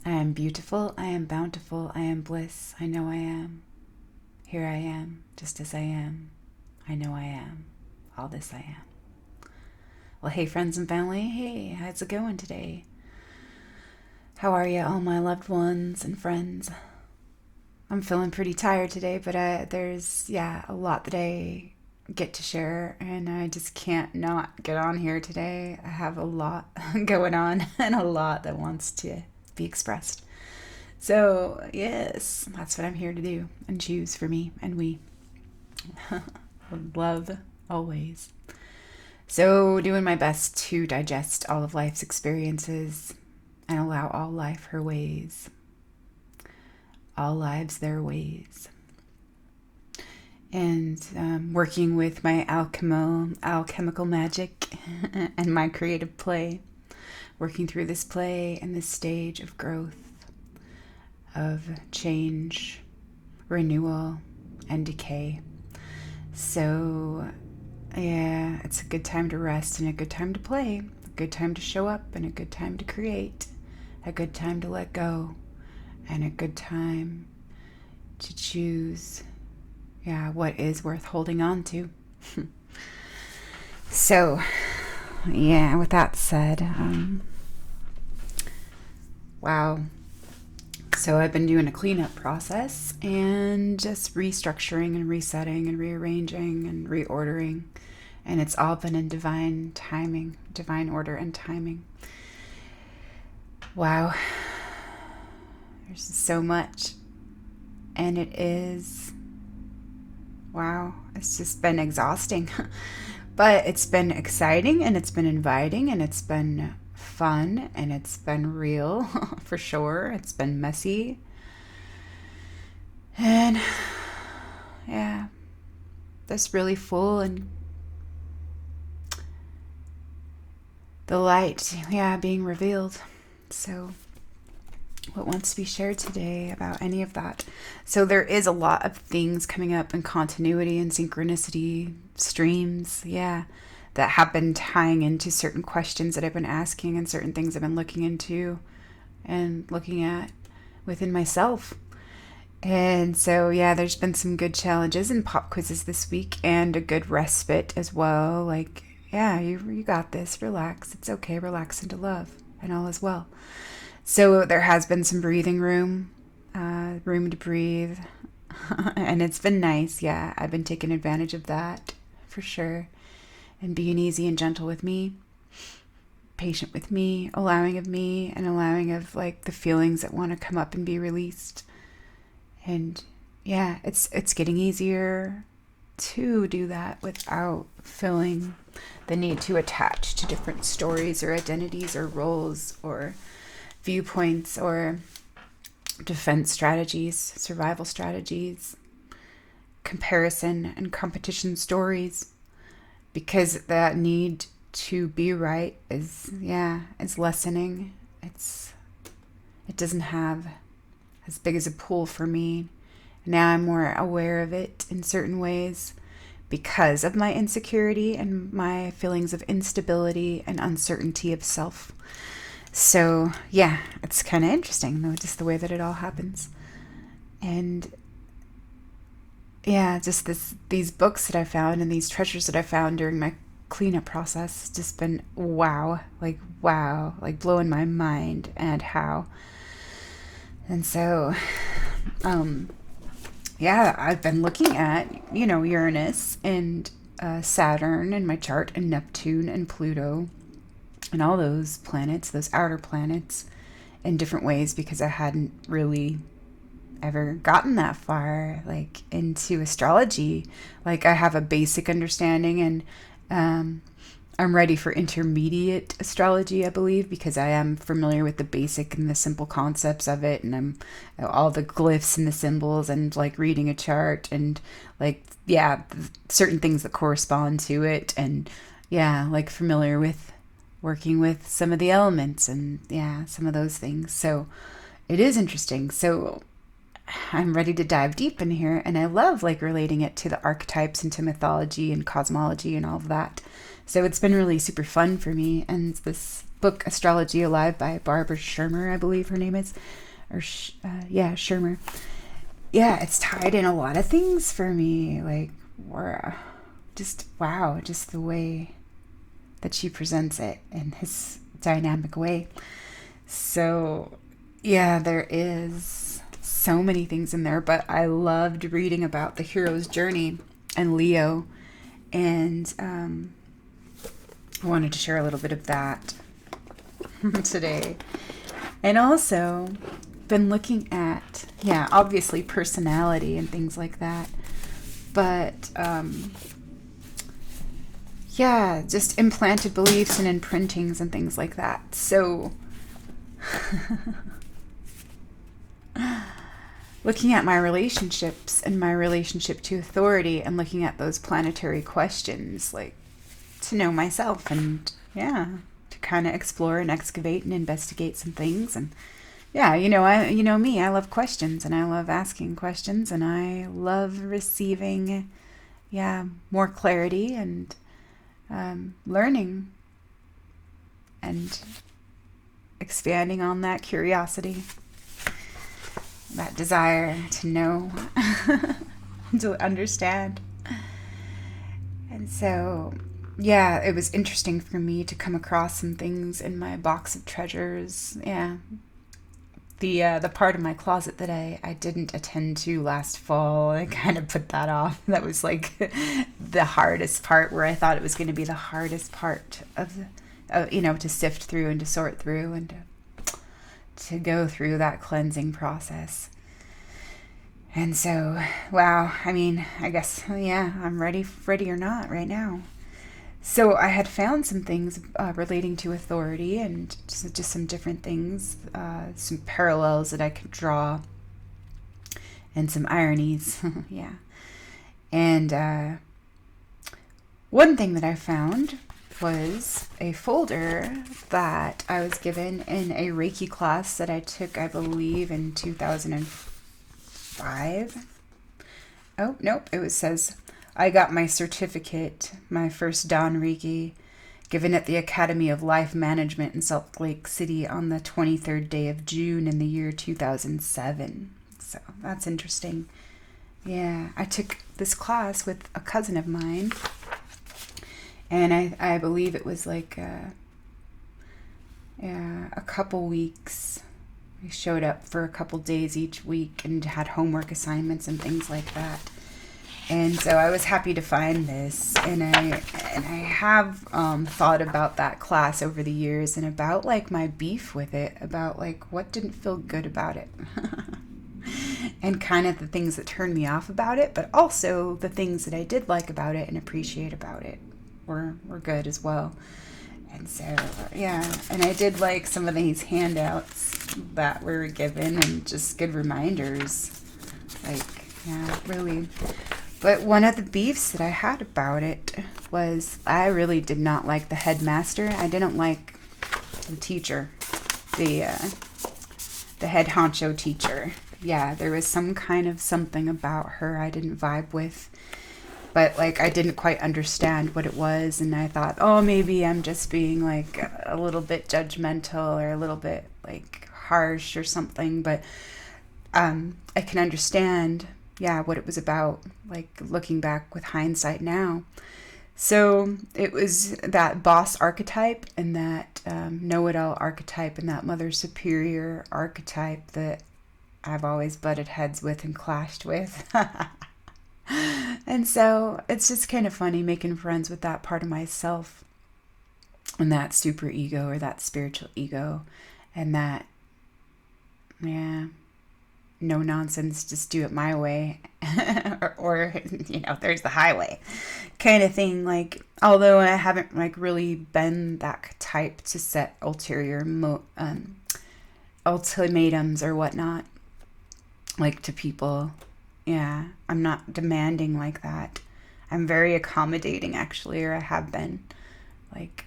I am beautiful, I am bountiful, I am bliss, I know I am. Here I am, just as I am. I know I am. All this I am. Well, hey friends and family, hey, how's it going today? How are you, all my loved ones and friends? I'm feeling pretty tired today, but there's, a lot that I get to share, and I just can't not get on here today. I have a lot going on and a lot that wants to be expressed. So, yes, that's what I'm here to do and choose for me and we. Love always. So, doing my best to digest all of life's experiences and allow all life her ways. All lives their ways. And working with my alchemical magic and my creative play. Working through this play and this stage of growth, of change, renewal, and decay. So, yeah, it's a good time to rest and a good time to play, a good time to show up and a good time to create, a good time to let go, and a good time to choose, what is worth holding on to. So, with that said, wow. So I've been doing a cleanup process and just restructuring and resetting and rearranging and reordering. And it's all been in divine timing, divine order and timing. Wow. There's so much. And it is, it's just been exhausting. But it's been exciting and it's been inviting and it's been fun and it's been real for sure. It's been messy. And just really full and the light, being revealed. So what wants to be shared today about any of that? So there is a lot of things coming up in continuity and synchronicity streams, that have been tying into certain questions that I've been asking and certain things I've been looking into and looking at within myself. And so, there's been some good challenges and pop quizzes this week and a good respite as well. Like, you got this, relax. It's okay, relax into love and all is well. So there has been some breathing room to breathe. And it's been nice. I've been taking advantage of that for sure. And being easy and gentle with me, patient with me, allowing of me, and allowing of like the feelings that want to come up and be released. And it's getting easier to do that without feeling the need to attach to different stories or identities or roles or viewpoints or defense strategies, survival strategies, comparison and competition stories. Because that need to be right is lessening. It doesn't have as big as a pull for me. Now I'm more aware of it in certain ways because of my insecurity and my feelings of instability and uncertainty of self. So it's kind of interesting though, just the way that it all happens. And just these books that I found and these treasures that I found during my cleanup process, just been wow, like blowing my mind and how. And so, I've been looking at, Uranus and Saturn in my chart and Neptune and Pluto and all those planets, those outer planets in different ways because I hadn't really ever gotten that far like into astrology. Like I have a basic understanding and I'm ready for intermediate astrology, I believe, because I am familiar with the basic and the simple concepts of it, and I'm all the glyphs and the symbols and like reading a chart and like certain things that correspond to it, and like familiar with working with some of the elements and some of those things. So it is interesting. So I'm ready to dive deep in here, and I love like relating it to the archetypes and to mythology and cosmology and all of that. So it's been really super fun for me, and this book Astrology Alive by Barbara Shermer, I believe her name is. Yeah, Shermer. Yeah, it's tied in a lot of things for me. Like, just wow, just the way that she presents it in his dynamic way. So, yeah, there is so many things in there, but I loved reading about the hero's journey and Leo, and I wanted to share a little bit of that today. And also been looking at, yeah, obviously personality and things like that, but yeah, just implanted beliefs and imprintings and things like that. So looking at my relationships and my relationship to authority and looking at those planetary questions, like to know myself and, yeah, to kind of explore and excavate and investigate some things. And yeah, you know me, I love questions and I love asking questions and I love receiving, yeah, more clarity and learning and expanding on that curiosity, that desire to know, to understand. And so, yeah, it was interesting for me to come across some things in my box of treasures. Yeah. The part of my closet that I didn't attend to last fall, I kind of put that off. That was like the hardest part, where I thought it was going to be the hardest part of, to sift through and to sort through and to go through that cleansing process. And so, wow, I mean, I guess, yeah, I'm ready or not right now. So I had found some things relating to authority and just some different things, some parallels that I could draw and some ironies. Yeah. And one thing that I found was a folder that I was given in a Reiki class that I took, I believe, in 2005. Oh, nope, it says I got my certificate, my first Dan Reiki, given at the Academy of Life Management in Salt Lake City on the 23rd day of June in the year 2007. So that's interesting. Yeah, I took this class with a cousin of mine, and I believe it was like a couple weeks. We showed up for a couple days each week and had homework assignments and things like that. And so I was happy to find this, and I have thought about that class over the years and about like my beef with it, about like what didn't feel good about it, and kind of the things that turned me off about it, but also the things that I did like about it and appreciate about it were good as well. And so, yeah, and I did like some of these handouts that were given and just good reminders, like, yeah, really. But one of the beefs that I had about it was I really did not like the headmaster. I didn't like the teacher, the head honcho teacher. Yeah, there was some kind of something about her I didn't vibe with. But like I didn't quite understand what it was, and I thought, oh, maybe I'm just being like a little bit judgmental or a little bit like harsh or something. But I can understand, yeah, what it was about, like looking back with hindsight now. So it was that boss archetype and that know-it-all archetype and that mother superior archetype that I've always butted heads with and clashed with. And so it's just kind of funny making friends with that part of myself and that super ego or that spiritual ego and that, yeah, no nonsense, just do it my way, or there's the highway kind of thing. Like, although I haven't like really been that type to set ulterior ultimatums or whatnot, like to people. Yeah, I'm not demanding like that. I'm very accommodating, actually, or I have been, like,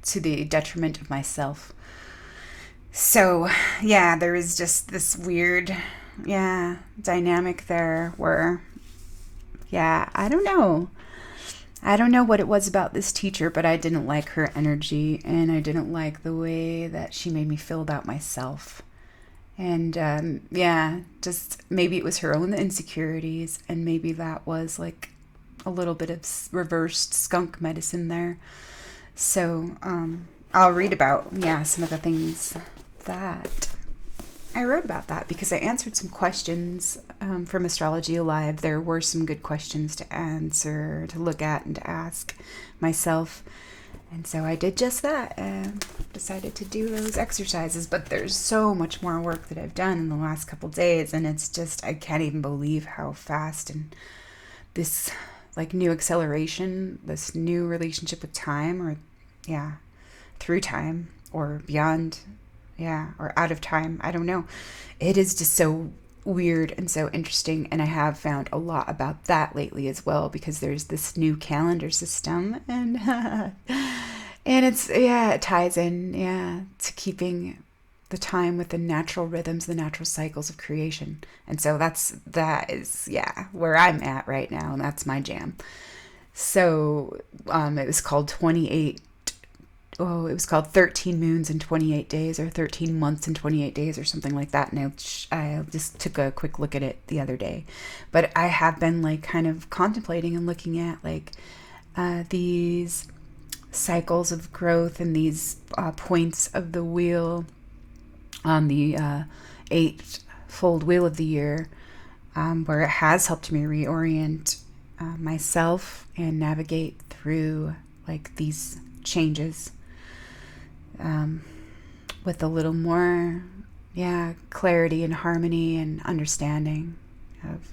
to the detriment of myself. So, yeah, there is just this weird, dynamic there where, I don't know. I don't know what it was about this teacher, but I didn't like her energy, and I didn't like the way that she made me feel about myself. And yeah, just maybe it was her own insecurities, and maybe that was like a little bit of reversed skunk medicine there. So I'll read about, yeah, some of the things that I wrote about that because I answered some questions from Astrology Alive. There were some good questions to answer, to look at, and to ask myself. And so I did just that and decided to do those exercises. But there's so much more work that I've done in the last couple days. And it's just, I can't even believe how fast and this like new acceleration, this new relationship with time, or yeah, through time or beyond, yeah, or out of time. I don't know. It is just so weird and so interesting. And I have found a lot about that lately as well, because there's this new calendar system, and and it's, yeah, it ties in, yeah, to keeping the time with the natural rhythms, the natural cycles of creation. And so that is, yeah, where I'm at right now, and that's my jam. So it was called 13 moons in 28 days, or 13 months in 28 days, or something like that. And I just took a quick look at it the other day. But I have been like kind of contemplating and looking at like these cycles of growth and these points of the wheel on the eightfold wheel of the year, where it has helped me reorient myself and navigate through like these changes with a little more, yeah, clarity and harmony and understanding of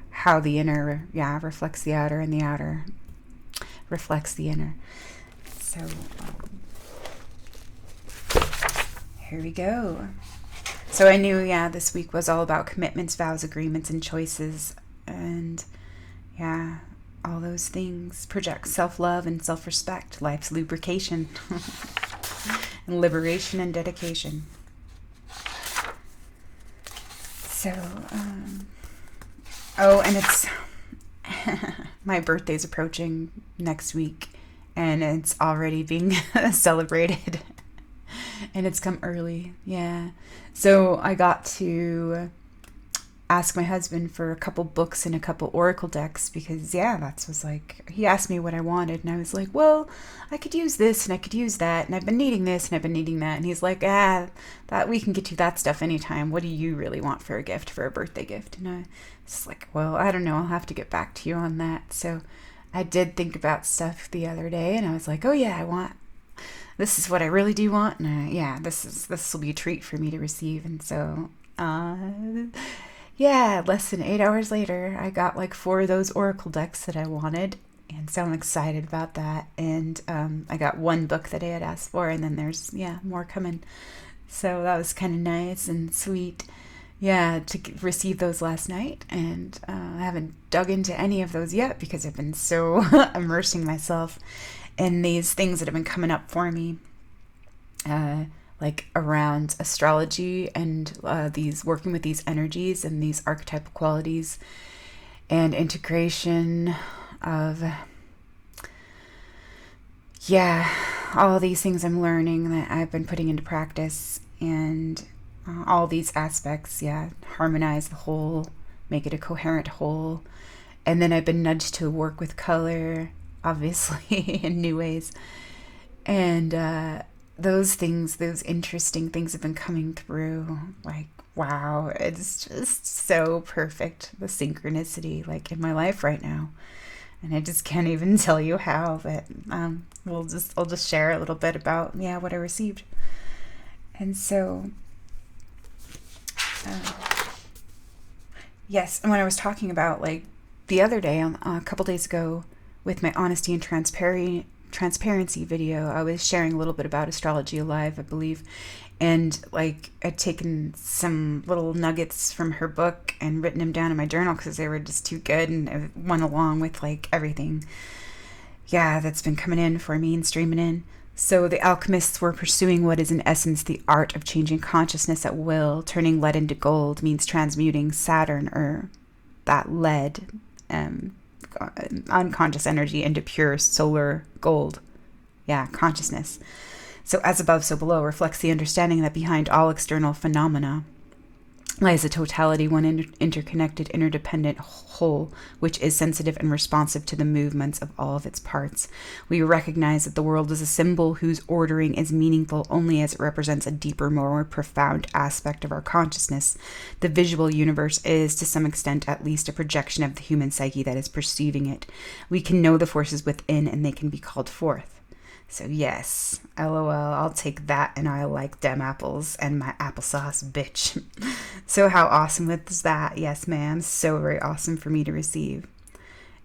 how the inner, yeah, reflects the outer, and the outer reflects the inner. So here we go. So I knew, yeah, this week was all about commitments, vows, agreements, and choices. And yeah, all those things project self-love and self-respect, life's lubrication, and liberation and dedication. So, and it's my birthday's approaching next week, and it's already being celebrated. And it's come early, yeah. So I got to ask my husband for a couple books and a couple oracle decks, because, yeah, that was like, he asked me what I wanted, and I was like, well, I could use this and I could use that, and I've been needing this and I've been needing that. And he's like, that we can get you that stuff anytime. What do you really want for a gift, for a birthday gift? And I was like, well, I don't know, I'll have to get back to you on that. So I did think about stuff the other day, and I was like, oh yeah, this is what I really do want, and yeah, this will be a treat for me to receive. And so yeah, less than 8 hours later, I got like 4 of those oracle decks that I wanted, and so I'm excited about that. And I got 1 book that I had asked for, and then there's, yeah, more coming. So that was kind of nice and sweet, yeah, to receive those last night. And I haven't dug into any of those yet because I've been so immersing myself in these things that have been coming up for me, like around astrology and these working with these energies and these archetypal qualities and integration of, yeah, all these things I'm learning that I've been putting into practice, and all these aspects, yeah, harmonize the whole, make it a coherent whole. And then I've been nudged to work with color, obviously, in new ways. And those things, those interesting things have been coming through. Like, wow, it's just so perfect, the synchronicity, like, in my life right now. And I just can't even tell you how, but I'll just share a little bit about, yeah, what I received. And so, yes, and when I was talking about, like, the other day, a couple days ago, with my honesty and transparency video, I was sharing a little bit about Astrology Alive, I believe, and like I'd taken some little nuggets from her book and written them down in my journal because they were just too good, and it went along with like everything, yeah, that's been coming in for me and streaming in. So the alchemists were pursuing what is in essence the art of changing consciousness at will. Turning lead into gold means transmuting Saturn, or that lead, unconscious energy into pure solar gold. Yeah, consciousness. So as above, so below reflects the understanding that behind all external phenomena lies a totality, one interconnected, interdependent whole, which is sensitive and responsive to the movements of all of its parts. We recognize that the world is a symbol whose ordering is meaningful only as it represents a deeper, more profound aspect of our consciousness. The visual universe is, to some extent at least, a projection of the human psyche that is perceiving it. We can know the forces within, and they can be called forth. So yes, LOL, I'll take that, and I like dem apples and my applesauce, bitch. So how awesome was that? Yes, ma'am. So very awesome for me to receive.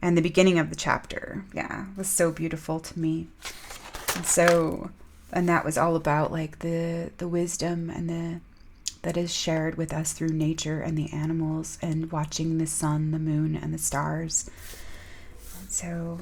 And the beginning of the chapter, yeah, was so beautiful to me. And that was all about like the wisdom and that is shared with us through nature and the animals and watching the sun, the moon, and the stars. So,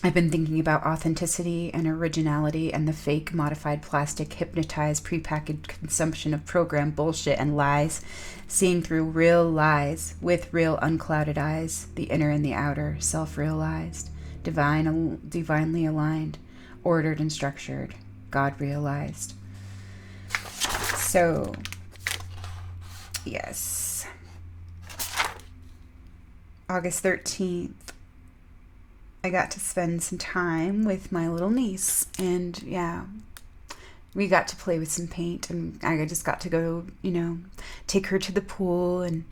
I've been thinking about authenticity and originality and the fake, modified plastic, hypnotized, prepackaged consumption of program bullshit and lies, seeing through real lies with real unclouded eyes, the inner and the outer, self-realized, divinely aligned, ordered and structured, God-realized. So, yes. August 13th. I got to spend some time with my little niece, and yeah, we got to play with some paint, and I just got to go, take her to the pool and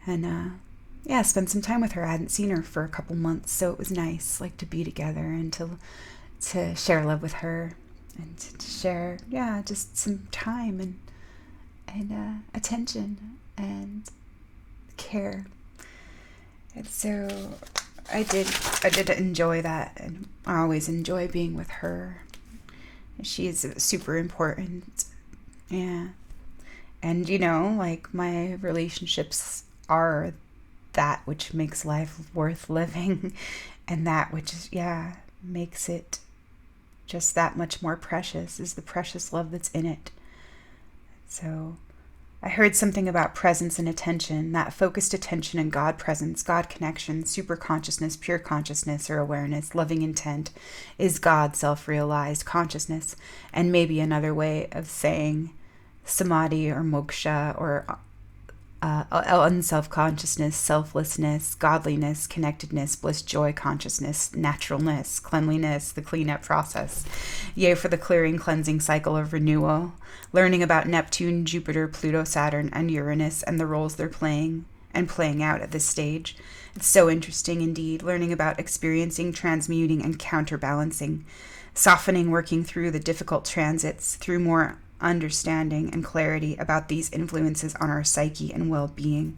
spend some time with her. I hadn't seen her for a couple months, so it was nice, like, to be together and to share love with her and to share, just some time and attention and care. And so I did enjoy that, and I always enjoy being with her. She is super important. Yeah. And like, my relationships are that which makes life worth living, and that which makes it just that much more precious is the precious love that's in it. So I heard something about presence and attention, that focused attention and God presence, God connection, super consciousness, pure consciousness or awareness, loving intent is God self-realized consciousness. And maybe another way of saying samadhi or moksha or unself-consciousness, selflessness, godliness, connectedness, bliss, joy, consciousness, naturalness, cleanliness, the cleanup process. Yea, for the clearing, cleansing cycle of renewal. Learning about Neptune, Jupiter, Pluto, Saturn, and Uranus and the roles they're playing out at this stage. It's so interesting indeed. Learning about experiencing, transmuting, and counterbalancing. Softening, working through the difficult transits, through more understanding and clarity about these influences on our psyche and well-being,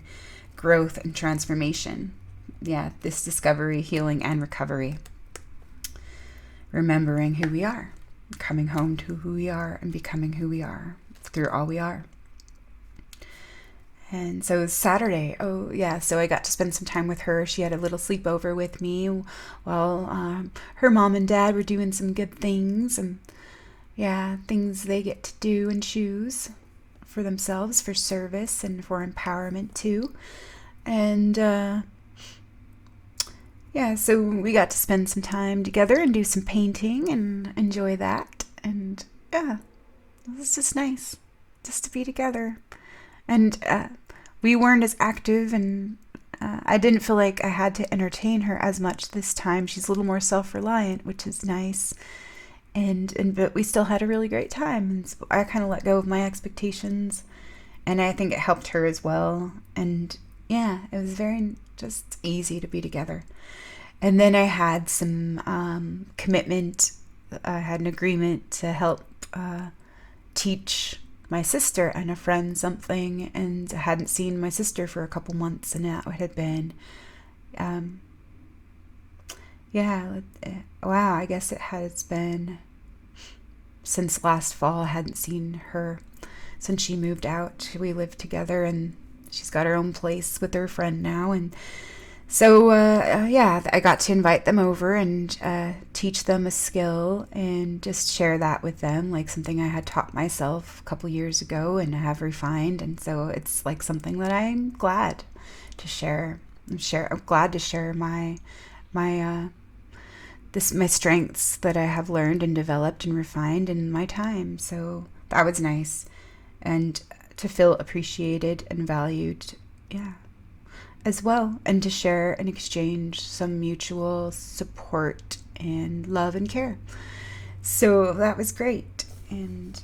growth and transformation. Yeah, this discovery, healing, and recovery. Remembering who we are, coming home to who we are, and becoming who we are through all we are. And so Saturday, so I got to spend some time with her. She had a little sleepover with me while her mom and dad were doing some good things, and things they get to do and choose for themselves, for service and for empowerment too. And so we got to spend some time together and do some painting and enjoy that. And it was just nice just to be together. And we weren't as active, and I didn't feel like I had to entertain her as much this time. She's a little more self-reliant, which is nice. But we still had a really great time, and so I kind of let go of my expectations, and I think it helped her as well. And it was very just easy to be together. And then I had some commitment. I had an agreement to help teach my sister and a friend something, and I hadn't seen my sister for a couple months, and that had been I guess it has been since last fall. I hadn't seen her since she moved out. We lived together, and she's got her own place with her friend now. And so, I got to invite them over and teach them a skill and just share that with them, like something I had taught myself a couple years ago and have refined. And so it's like something that I'm glad to share. I'm glad to share my my strengths that I have learned and developed and refined in my time. So that was nice, and to feel appreciated and valued, yeah, as well, and to share and exchange some mutual support and love and care. So that was great. And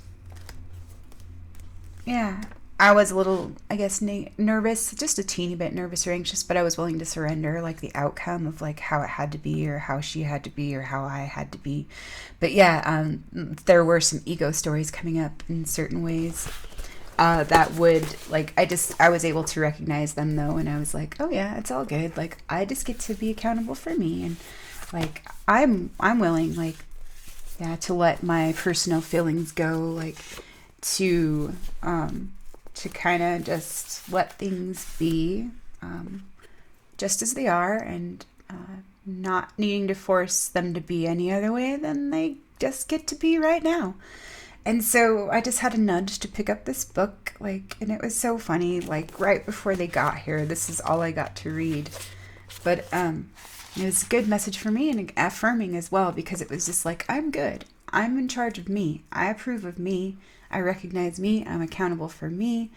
yeah, I was a little, I guess, nervous, just a teeny bit nervous or anxious, but I was willing to surrender, like the outcome of like how it had to be, or how she had to be, or how I had to be. But yeah, there were some ego stories coming up in certain ways that would, like, I was able to recognize them though, and I was like, oh yeah, it's all good. Like, I just get to be accountable for me, and like I'm willing, like, yeah, to let my personal feelings go, like to kind of just let things be, just as they are, and not needing to force them to be any other way than they just get to be right now. And so I just had a nudge to pick up this book, like, and it was so funny, like right before they got here, this is all I got to read. But it was a good message for me, and affirming as well, because it was just like, I'm good. I'm in charge of me. I approve of me. I recognize me. I'm accountable for me.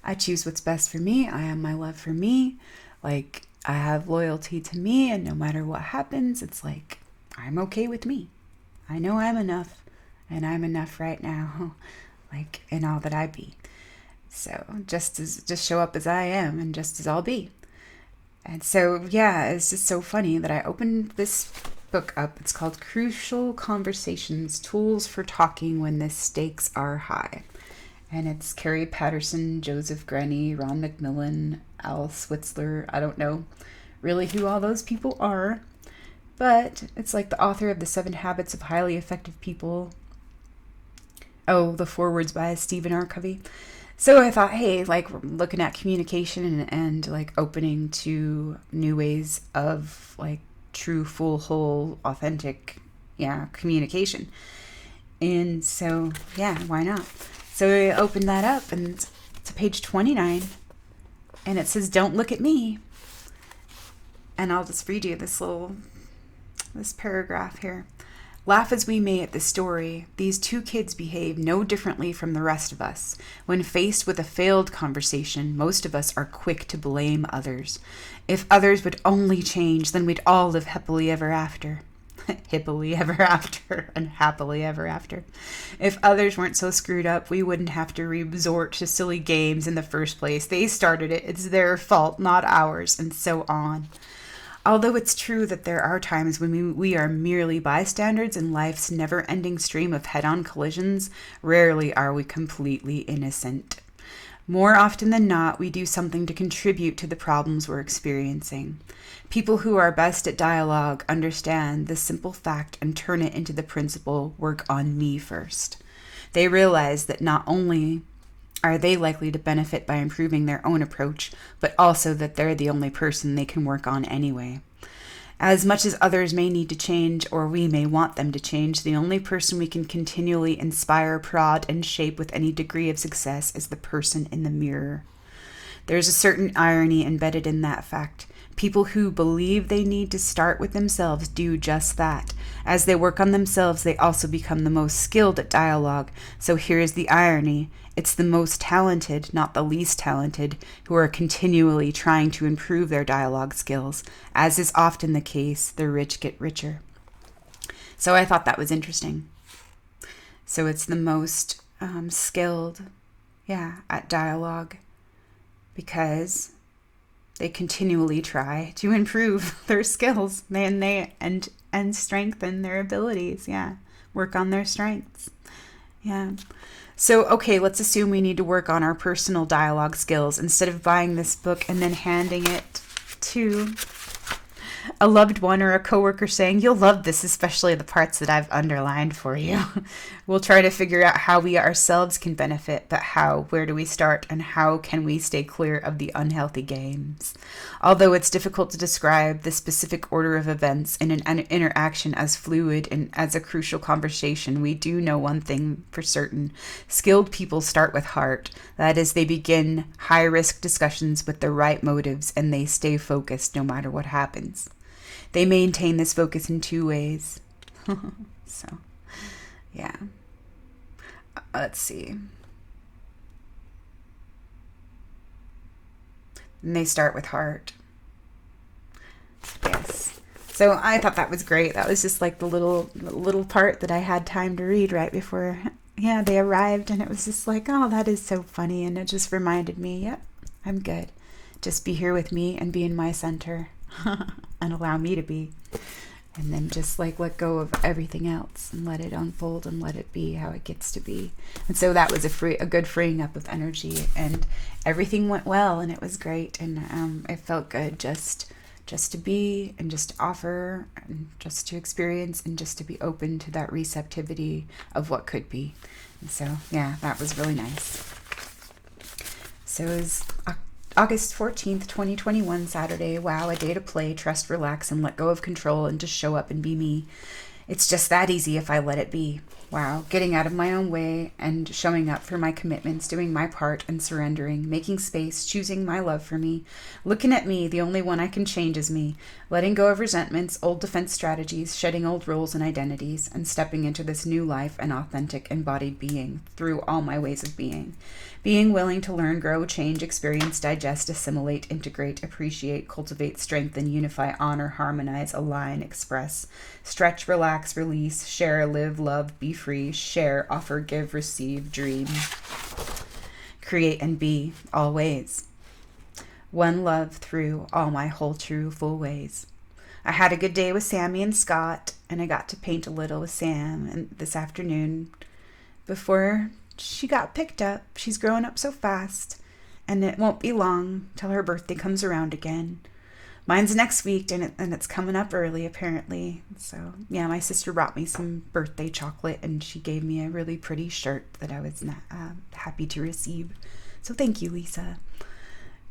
I choose what's best for me. I am my love for me. Like, I have loyalty to me, and no matter what happens, it's like, I'm okay with me. I know I'm enough, and I'm enough right now, like, in all that I be. So just show up as I am, and just as I'll be. And so, yeah, it's just so funny that I opened this book up. It's called Crucial Conversations, Tools for Talking When the Stakes Are High. And it's Carrie Patterson, Joseph Grenny, Ron McMillan, Al Switzler. I don't know really who all those people are, but it's like the author of The 7 Habits of Highly Effective People. Oh, the forewords by Stephen R. Covey. So I thought, hey, like, looking at communication and like opening to new ways of like true, full, whole, authentic, communication. And so, yeah, why not? So I opened that up, and it's to page 29, and it says, "Don't look at me." And I'll just read you this paragraph here. Laugh as we may at the story, these 2 kids behave no differently from the rest of us. When faced with a failed conversation, most of us are quick to blame others. If others would only change, then we'd all live happily ever after. Hippily ever after, and happily ever after. If others weren't so screwed up, we wouldn't have to resort to silly games in the first place. They started it. It's their fault, not ours, and so on. Although it's true that there are times when we are merely bystanders in life's never-ending stream of head-on collisions, rarely are we completely innocent. More often than not, we do something to contribute to the problems we're experiencing. People who are best at dialogue understand this simple fact and turn it into the principle, work on me first. They realize that not only are they likely to benefit by improving their own approach, but also that they're the only person they can work on anyway. As much as others may need to change, or we may want them to change, the only person we can continually inspire, prod, and shape with any degree of success is the person in the mirror. There's a certain irony embedded in that fact. People who believe they need to start with themselves do just that. As they work on themselves, they also become the most skilled at dialogue. So here's the irony. It's the most talented, not the least talented, who are continually trying to improve their dialogue skills. As is often the case, the rich get richer. So I thought that was interesting. So it's the most skilled, at dialogue, because they continually try to improve their skills and strengthen their abilities. Work on their strengths. So, okay, let's assume we need to work on our personal dialogue skills instead of buying this book and then handing it to a loved one or a coworker saying, "You'll love this, especially the parts that I've underlined for you." We'll try to figure out how we ourselves can benefit, but how, where do we start, and how can we stay clear of the unhealthy games? Although it's difficult to describe the specific order of events in an interaction as fluid and as a crucial conversation, we do know one thing for certain. Skilled people start with heart. That is, they begin high-risk discussions with the right motives, and they stay focused no matter what happens. They maintain this focus in two ways. So, yeah. Let's see. And they start with heart. Yes. So I thought that was great. That was just like the little part that I had time to read right before, yeah, they arrived, and it was just like, oh, that is so funny, and it just reminded me, yep, I'm good. Just be here with me and be in my center and allow me to be. And then just like let go of everything else and let it unfold and let it be how it gets to be. And so that was a good freeing up of energy, and everything went well, and it was great, and it felt good just to be and just to offer and just to experience and just to be open to that receptivity of what could be. And so yeah, that was really nice. So it was August 14th, 2021, Saturday. Wow, a day to play, trust, relax, and let go of control and just show up and be me. It's just that easy if I let it be. Wow, getting out of my own way and showing up for my commitments, doing my part and surrendering, making space, choosing my love for me, looking at me, the only one I can change is me, letting go of resentments, old defense strategies, shedding old roles and identities, and stepping into this new life and authentic embodied being through all my ways of being. Being willing to learn, grow, change, experience, digest, assimilate, integrate, appreciate, cultivate, strengthen, unify, honor, harmonize, align, express, stretch, relax, release, share, live, love, be free, share, offer, give, receive, dream, create, and be, always. One love through all my whole, true, full ways. I had a good day with Sammy and Scott, and I got to paint a little with Sam this afternoon before she got picked up. She's growing up so fast, and it won't be long till her birthday comes around again. Mine's next week, and it's coming up early, apparently. So, yeah, my sister brought me some birthday chocolate, and she gave me a really pretty shirt that I was happy to receive. So thank you, Lisa.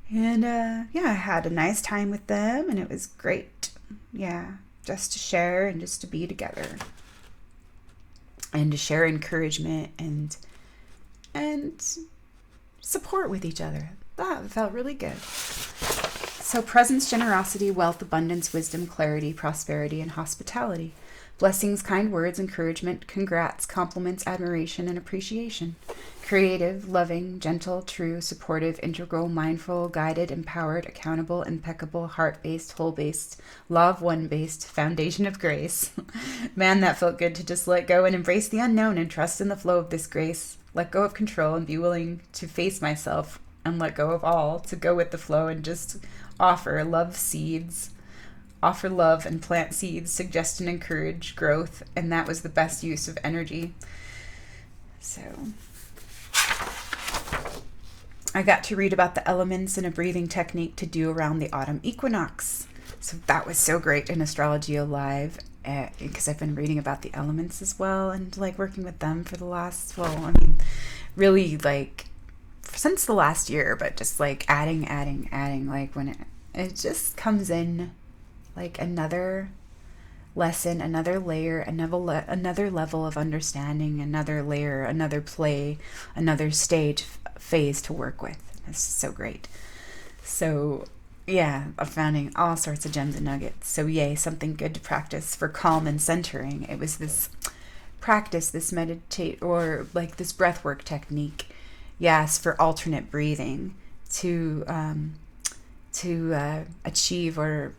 And, yeah, I had a nice time with them, and it was great. Yeah, just to share and just to be together. And to share encouragement and support with each other. That felt really good. So presence, generosity, wealth, abundance, wisdom, clarity, prosperity, and hospitality. Blessings, kind words, encouragement, congrats, compliments, admiration, and appreciation. Creative, loving, gentle, true, supportive, integral, mindful, guided, empowered, accountable, impeccable, heart-based, whole-based, love one-based, foundation of grace. Man, that felt good to just let go and embrace the unknown and trust in the flow of this grace. Let go of control and be willing to face myself and let go of all, to go with the flow and just offer love seeds. Offer love and plant seeds, suggest and encourage growth, and that was the best use of energy. So I got to read about the elements and a breathing technique to do around the autumn equinox. So that was so great in Astrology Alive, because I've been reading about the elements as well and like working with them for the last, really like since the last year, but just like adding, like when it just comes in like another lesson, another layer, another level of understanding, another layer, another play, another phase to work with. It's so great. So yeah, I'm finding all sorts of gems and nuggets. So yay, something good to practice for calm and centering. It was this practice, this meditate, or like this breath work technique. Yes, for alternate breathing to achieve or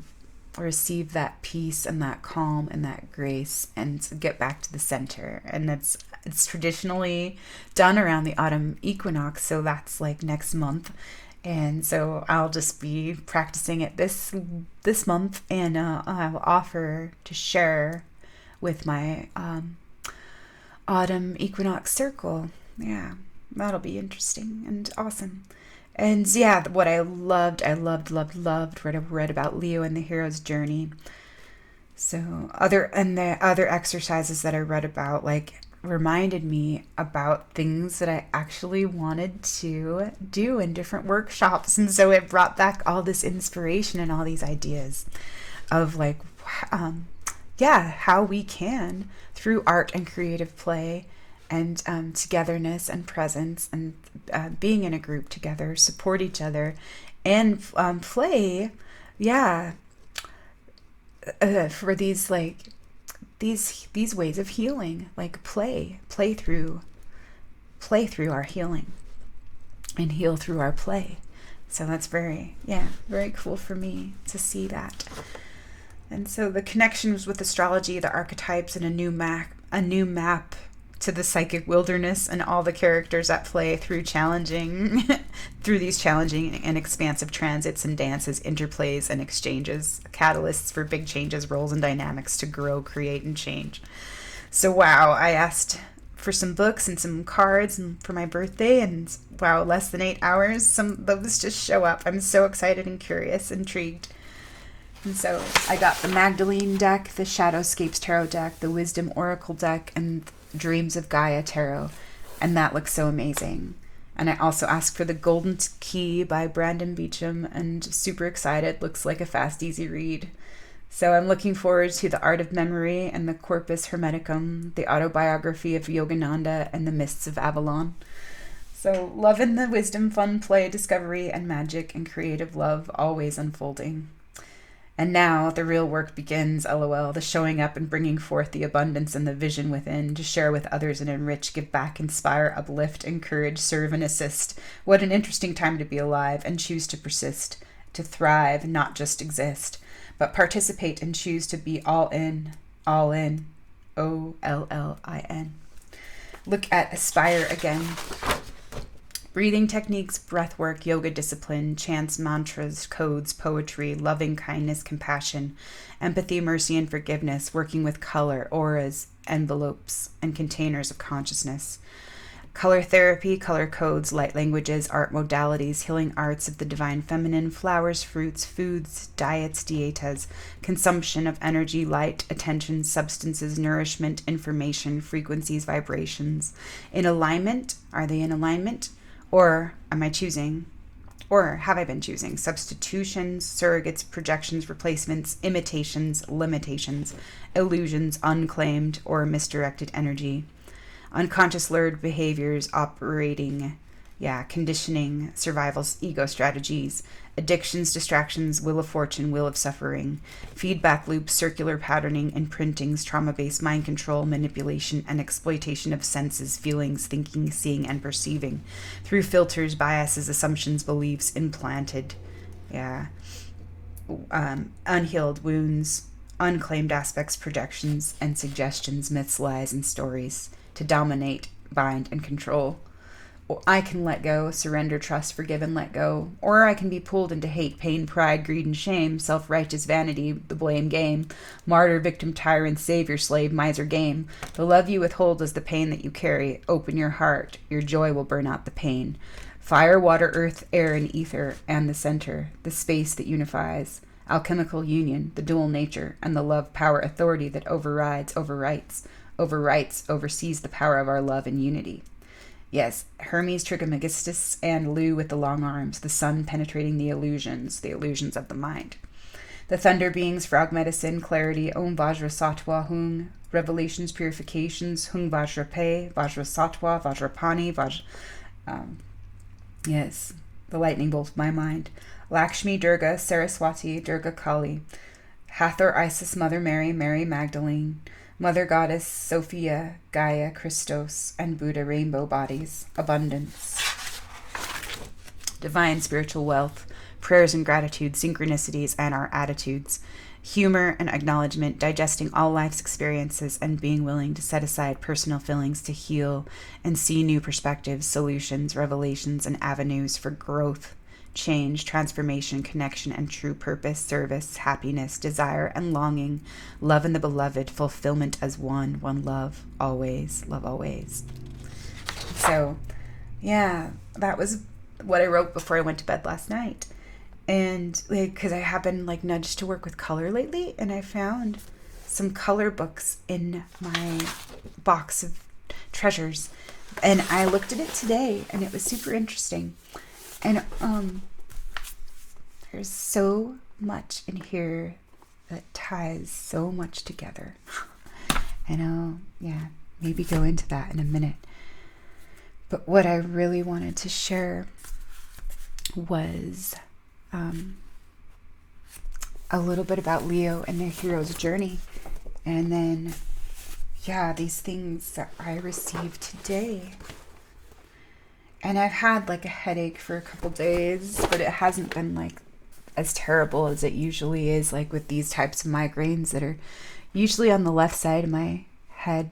receive that peace and that calm and that grace and to get back to the center. And it's traditionally done around the autumn equinox, so that's like next month. And so I'll just be practicing it this month, and I'll offer to share with my autumn equinox circle. Yeah, that'll be interesting and awesome. And yeah, what I loved, read about Leo and the hero's journey. So the other exercises that I read about, like, reminded me about things that I actually wanted to do in different workshops. And so it brought back all this inspiration and all these ideas of, like, how we can, through art and creative play and togetherness and presence and being in a group together, support each other and play, for these, like, these ways of healing, like play through our healing and heal through our play. So that's very cool for me to see that. And so the connections with astrology, the archetypes, and a new map to the psychic wilderness, and all the characters at play through these challenging and expansive transits and dances, interplays and exchanges, catalysts for big changes, roles and dynamics to grow, create, and change. So wow, I asked for some books and some cards for my birthday, and wow, less than 8 hours, some of those just show up. I'm so excited and curious, intrigued. And so I got the Magdalene deck, the Shadowscapes Tarot deck, the Wisdom Oracle deck, and Dreams of Gaia Tarot. And that looks so amazing. And I also asked for the Golden Key by Brandon Beecham, and super excited. Looks like a fast, easy read. So I'm looking forward to the Art of Memory and the Corpus Hermeticum, the Autobiography of Yogananda, and the Mists of Avalon. So loving the wisdom, fun, play, discovery, and magic and creative love always unfolding. And now the real work begins, LOL, the showing up and bringing forth the abundance and the vision within to share with others and enrich, give back, inspire, uplift, encourage, serve, and assist. What an interesting time to be alive and choose to persist, to thrive, not just exist, but participate and choose to be all in, OLLIN. Look at Aspire again. Breathing techniques, breath work, yoga discipline, chants, mantras, codes, poetry, loving kindness, compassion, empathy, mercy, and forgiveness, working with color, auras, envelopes, and containers of consciousness. Color therapy, color codes, light languages, art modalities, healing arts of the divine feminine, flowers, fruits, foods, diets, dietas, consumption of energy, light, attention, substances, nourishment, information, frequencies, vibrations. In alignment? Are they in alignment? Or have I been choosing? Substitutions, surrogates, projections, replacements, imitations, limitations, illusions, unclaimed or misdirected energy. Unconscious learned behaviors operating, conditioning, survival's ego strategies, addictions, distractions, wheel of fortune, wheel of suffering, feedback loops, circular patterning, imprintings, trauma-based mind control, manipulation, and exploitation of senses, feelings, thinking, seeing, and perceiving through filters, biases, assumptions, beliefs, implanted, unhealed wounds, unclaimed aspects, projections, and suggestions, myths, lies, and stories to dominate, bind, and control. I can let go, surrender, trust, forgive, and let go. Or I can be pulled into hate, pain, pride, greed, and shame, self-righteous vanity, the blame game, martyr, victim, tyrant, savior, slave, miser game. The love you withhold is the pain that you carry. Open your heart. Your joy will burn out the pain. Fire, water, earth, air, and ether, and the center, the space that unifies. Alchemical union, the dual nature, and the love, power, authority that oversees the power of our love and unity. Yes, Hermes Trismegistus and Lu with the long arms, the sun penetrating the illusions of the mind. The thunder beings, frog medicine, clarity, Om Vajra Sattva Hung, revelations, purifications, Hung Vajra Pe, Vajra Sattva, Vajrapani, the lightning bolt of my mind. Lakshmi, Durga, Saraswati, Durga Kali, Hathor, Isis, Mother Mary, Mary Magdalene, Mother Goddess, Sophia, Gaia, Christos, and Buddha rainbow bodies, abundance, divine spiritual wealth, prayers and gratitude, synchronicities, and our attitudes, humor and acknowledgement, digesting all life's experiences, and being willing to set aside personal feelings to heal and see new perspectives, solutions, revelations, and avenues for growth, change, transformation, connection, and true purpose, service, happiness, desire, and longing, love in the beloved, fulfillment as one love always, love always. So, that was what I wrote before I went to bed last night. And like, because I have been like nudged to work with color lately, and I found some color books in my box of treasures, and I looked at it today, and it was super interesting. And there's so much in here that ties so much together. And I'll maybe go into that in a minute. But what I really wanted to share was a little bit about Leo and their hero's journey. And then, these things that I received today. And I've had like a headache for a couple days, but it hasn't been like as terrible as it usually is, like with these types of migraines that are usually on the left side of my head.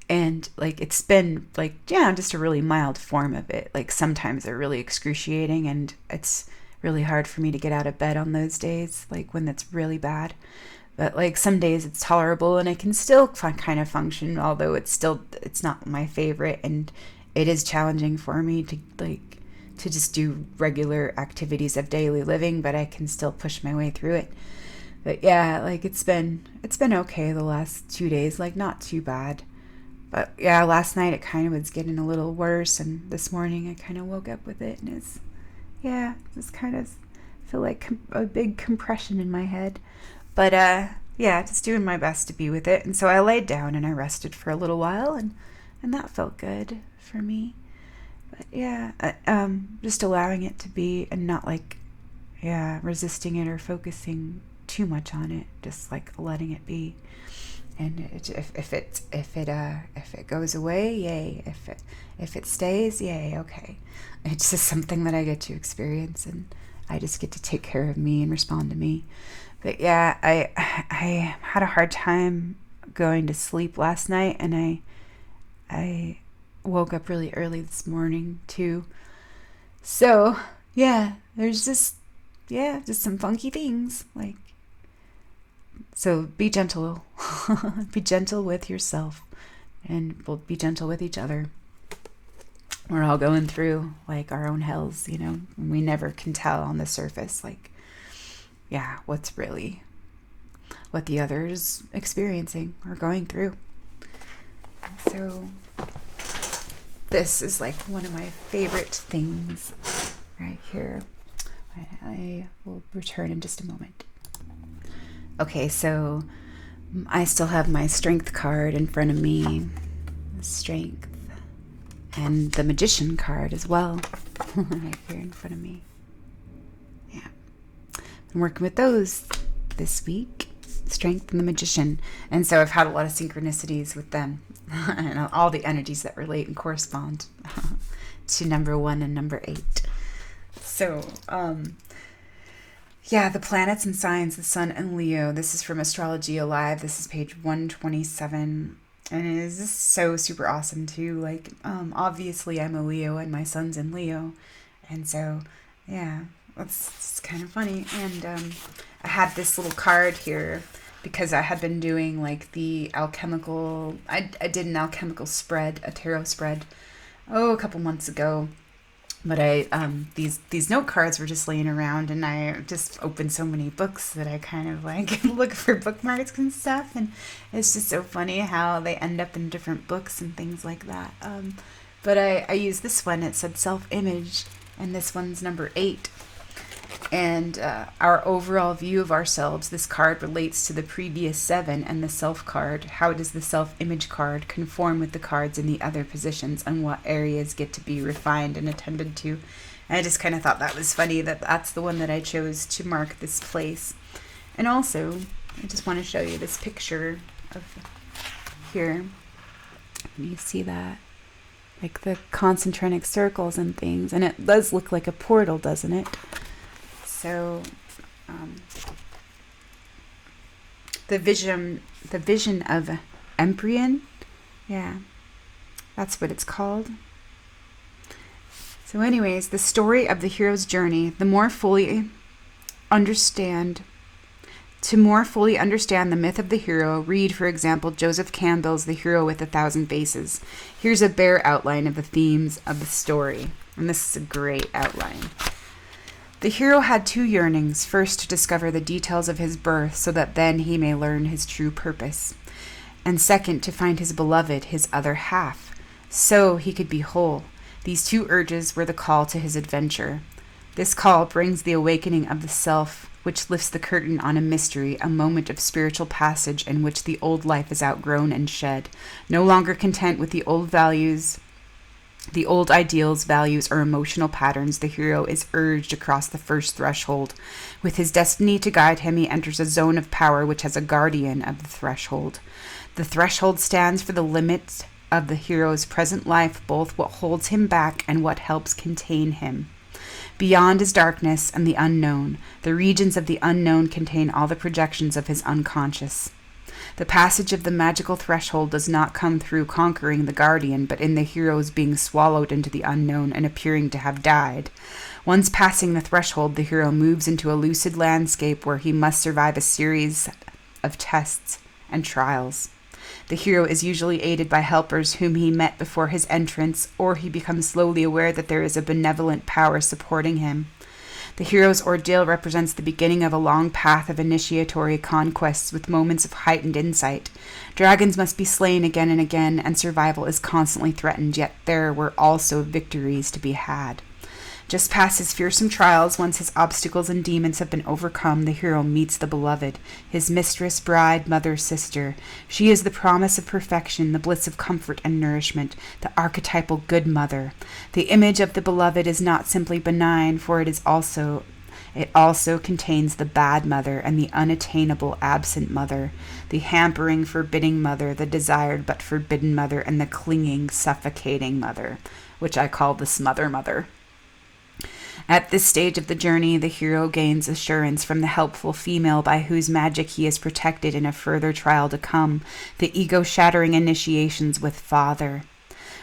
And like it's been like, just a really mild form of it. Like sometimes they're really excruciating, and it's really hard for me to get out of bed on those days, like when that's really bad. But like some days it's tolerable and I can still kind of function, although it's not my favorite, and it is challenging for me to just do regular activities of daily living, but I can still push my way through it. But like it's been okay the last 2 days, like not too bad. But last night it kind of was getting a little worse, and this morning I kind of woke up with it, and it's kind of feel like a big compression in my head. But just doing my best to be with it. And so I laid down and I rested for a little while, and that felt good for me. But just allowing it to be, and not like resisting it or focusing too much on it, just like letting it be. And if it goes away, yay. If it stays, yay. Okay. It's just something that I get to experience, and I just get to take care of me and respond to me. But I had a hard time going to sleep last night, and I woke up really early this morning too. So there's just some funky things like. So be gentle. Be gentle with yourself, and we'll be gentle with each other. We're all going through like our own hells, and we never can tell on the surface, like, what's really what the other's experiencing or going through. So this is like one of my favorite things right here. I will return in just a moment. Okay, so I still have my strength card in front of me. Strength. And the magician card as well. Right here in front of me. I'm working with those this week. Strength and the magician. And so I've had a lot of synchronicities with them. And all the energies that relate and correspond to number 1 and number 8. So, the planets and signs, the sun and Leo. This is from Astrology Alive. This is page 127. And it is just so super awesome too. Like, obviously I'm a Leo and my son's in Leo. And so, it's kind of funny. And I had this little card here because I had been doing like the alchemical, I did an alchemical spread, a tarot spread, a couple months ago. But these note cards were just laying around, and I just opened so many books that I kind of like look for bookmarks and stuff, and it's just so funny how they end up in different books and things like that. But I used this one. It said self-image, and this one's number 8. And our overall view of ourselves, this card relates to the previous 7 and the self card. How does the self-image card conform with the cards in the other positions, and what areas get to be refined and attended to? And I just kind of thought that was funny that that's the one that I chose to mark this place. And also, I just want to show you this picture of here. You see that? Like the concentric circles and things. And it does look like a portal, doesn't it? So, the vision of Emprian, that's what it's called. So anyways, the story of the hero's journey, the more fully understand To more fully understand the myth of the hero, read, for example, Joseph Campbell's The Hero with a Thousand Faces. Here's a bare outline of the themes of the story, and this is a great outline. The hero had two yearnings. First, to discover the details of his birth so that then he may learn his true purpose. And second, to find his beloved, his other half, so he could be whole. These two urges were the call to his adventure. This call brings the awakening of the self, which lifts the curtain on a mystery, a moment of spiritual passage in which the old life is outgrown and shed. No longer content with the old values, the old ideals, values, or emotional patterns, the hero is urged across the first threshold. With his destiny to guide him, he enters a zone of power which has a guardian of the threshold. The threshold stands for the limit of the hero's present life, both what holds him back and what helps contain him. Beyond is darkness and the unknown. The regions of the unknown contain all the projections of his unconscious. The passage of the magical threshold does not come through conquering the guardian, but in the hero's being swallowed into the unknown and appearing to have died. Once passing the threshold, the hero moves into a lucid landscape where he must survive a series of tests and trials. The hero is usually aided by helpers whom he met before his entrance, or he becomes slowly aware that there is a benevolent power supporting him. The hero's ordeal represents the beginning of a long path of initiatory conquests with moments of heightened insight. Dragons must be slain again and again, and survival is constantly threatened, yet there were also victories to be had. Just past his fearsome trials, once his obstacles and demons have been overcome, the hero meets the beloved, his mistress, bride, mother, sister. She is the promise of perfection, the bliss of comfort and nourishment, the archetypal good mother. The image of the beloved is not simply benign, for it also contains the bad mother and the unattainable absent mother, the hampering, forbidding mother, the desired but forbidden mother, and the clinging, suffocating mother, which I call the smother mother. At this stage of the journey, the hero gains assurance from the helpful female by whose magic he is protected in a further trial to come, the ego-shattering initiations with Father.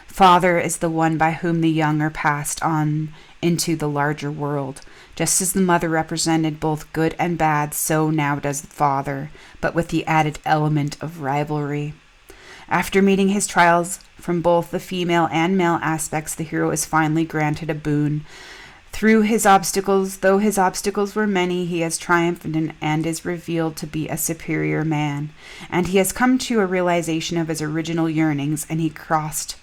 Father is the one by whom the young are passed on into the larger world. Just as the mother represented both good and bad, so now does the Father, but with the added element of rivalry. After meeting his trials from both the female and male aspects, the hero is finally granted a boon. Though his obstacles were many, he has triumphed and is revealed to be a superior man. And he has come to a realization of his original yearnings, and he crossed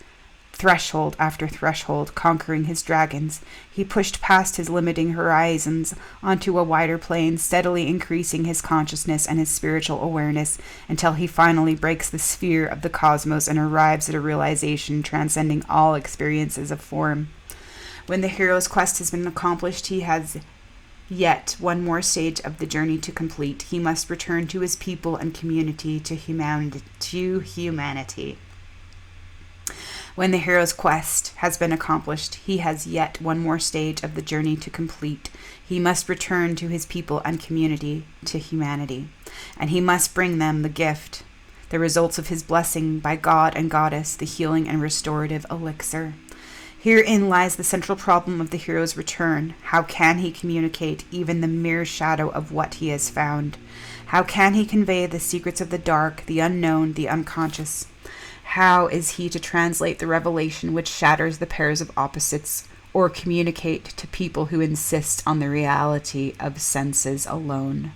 threshold after threshold, conquering his dragons. He pushed past his limiting horizons onto a wider plane, steadily increasing his consciousness and his spiritual awareness until he finally breaks the sphere of the cosmos and arrives at a realization transcending all experiences of form. When the hero's quest has been accomplished, he has yet one more stage of the journey to complete. He must return to his people and community, to humanity. When the hero's quest has been accomplished, he has yet one more stage of the journey to complete. He must return to his people and community, to humanity. And he must bring them the gift, the results of his blessing by God and Goddess, the healing and restorative elixir. Herein lies the central problem of the hero's return. How can he communicate even the mere shadow of what he has found? How can he convey the secrets of the dark, the unknown, the unconscious? How is he to translate the revelation which shatters the pairs of opposites, or communicate to people who insist on the reality of senses alone?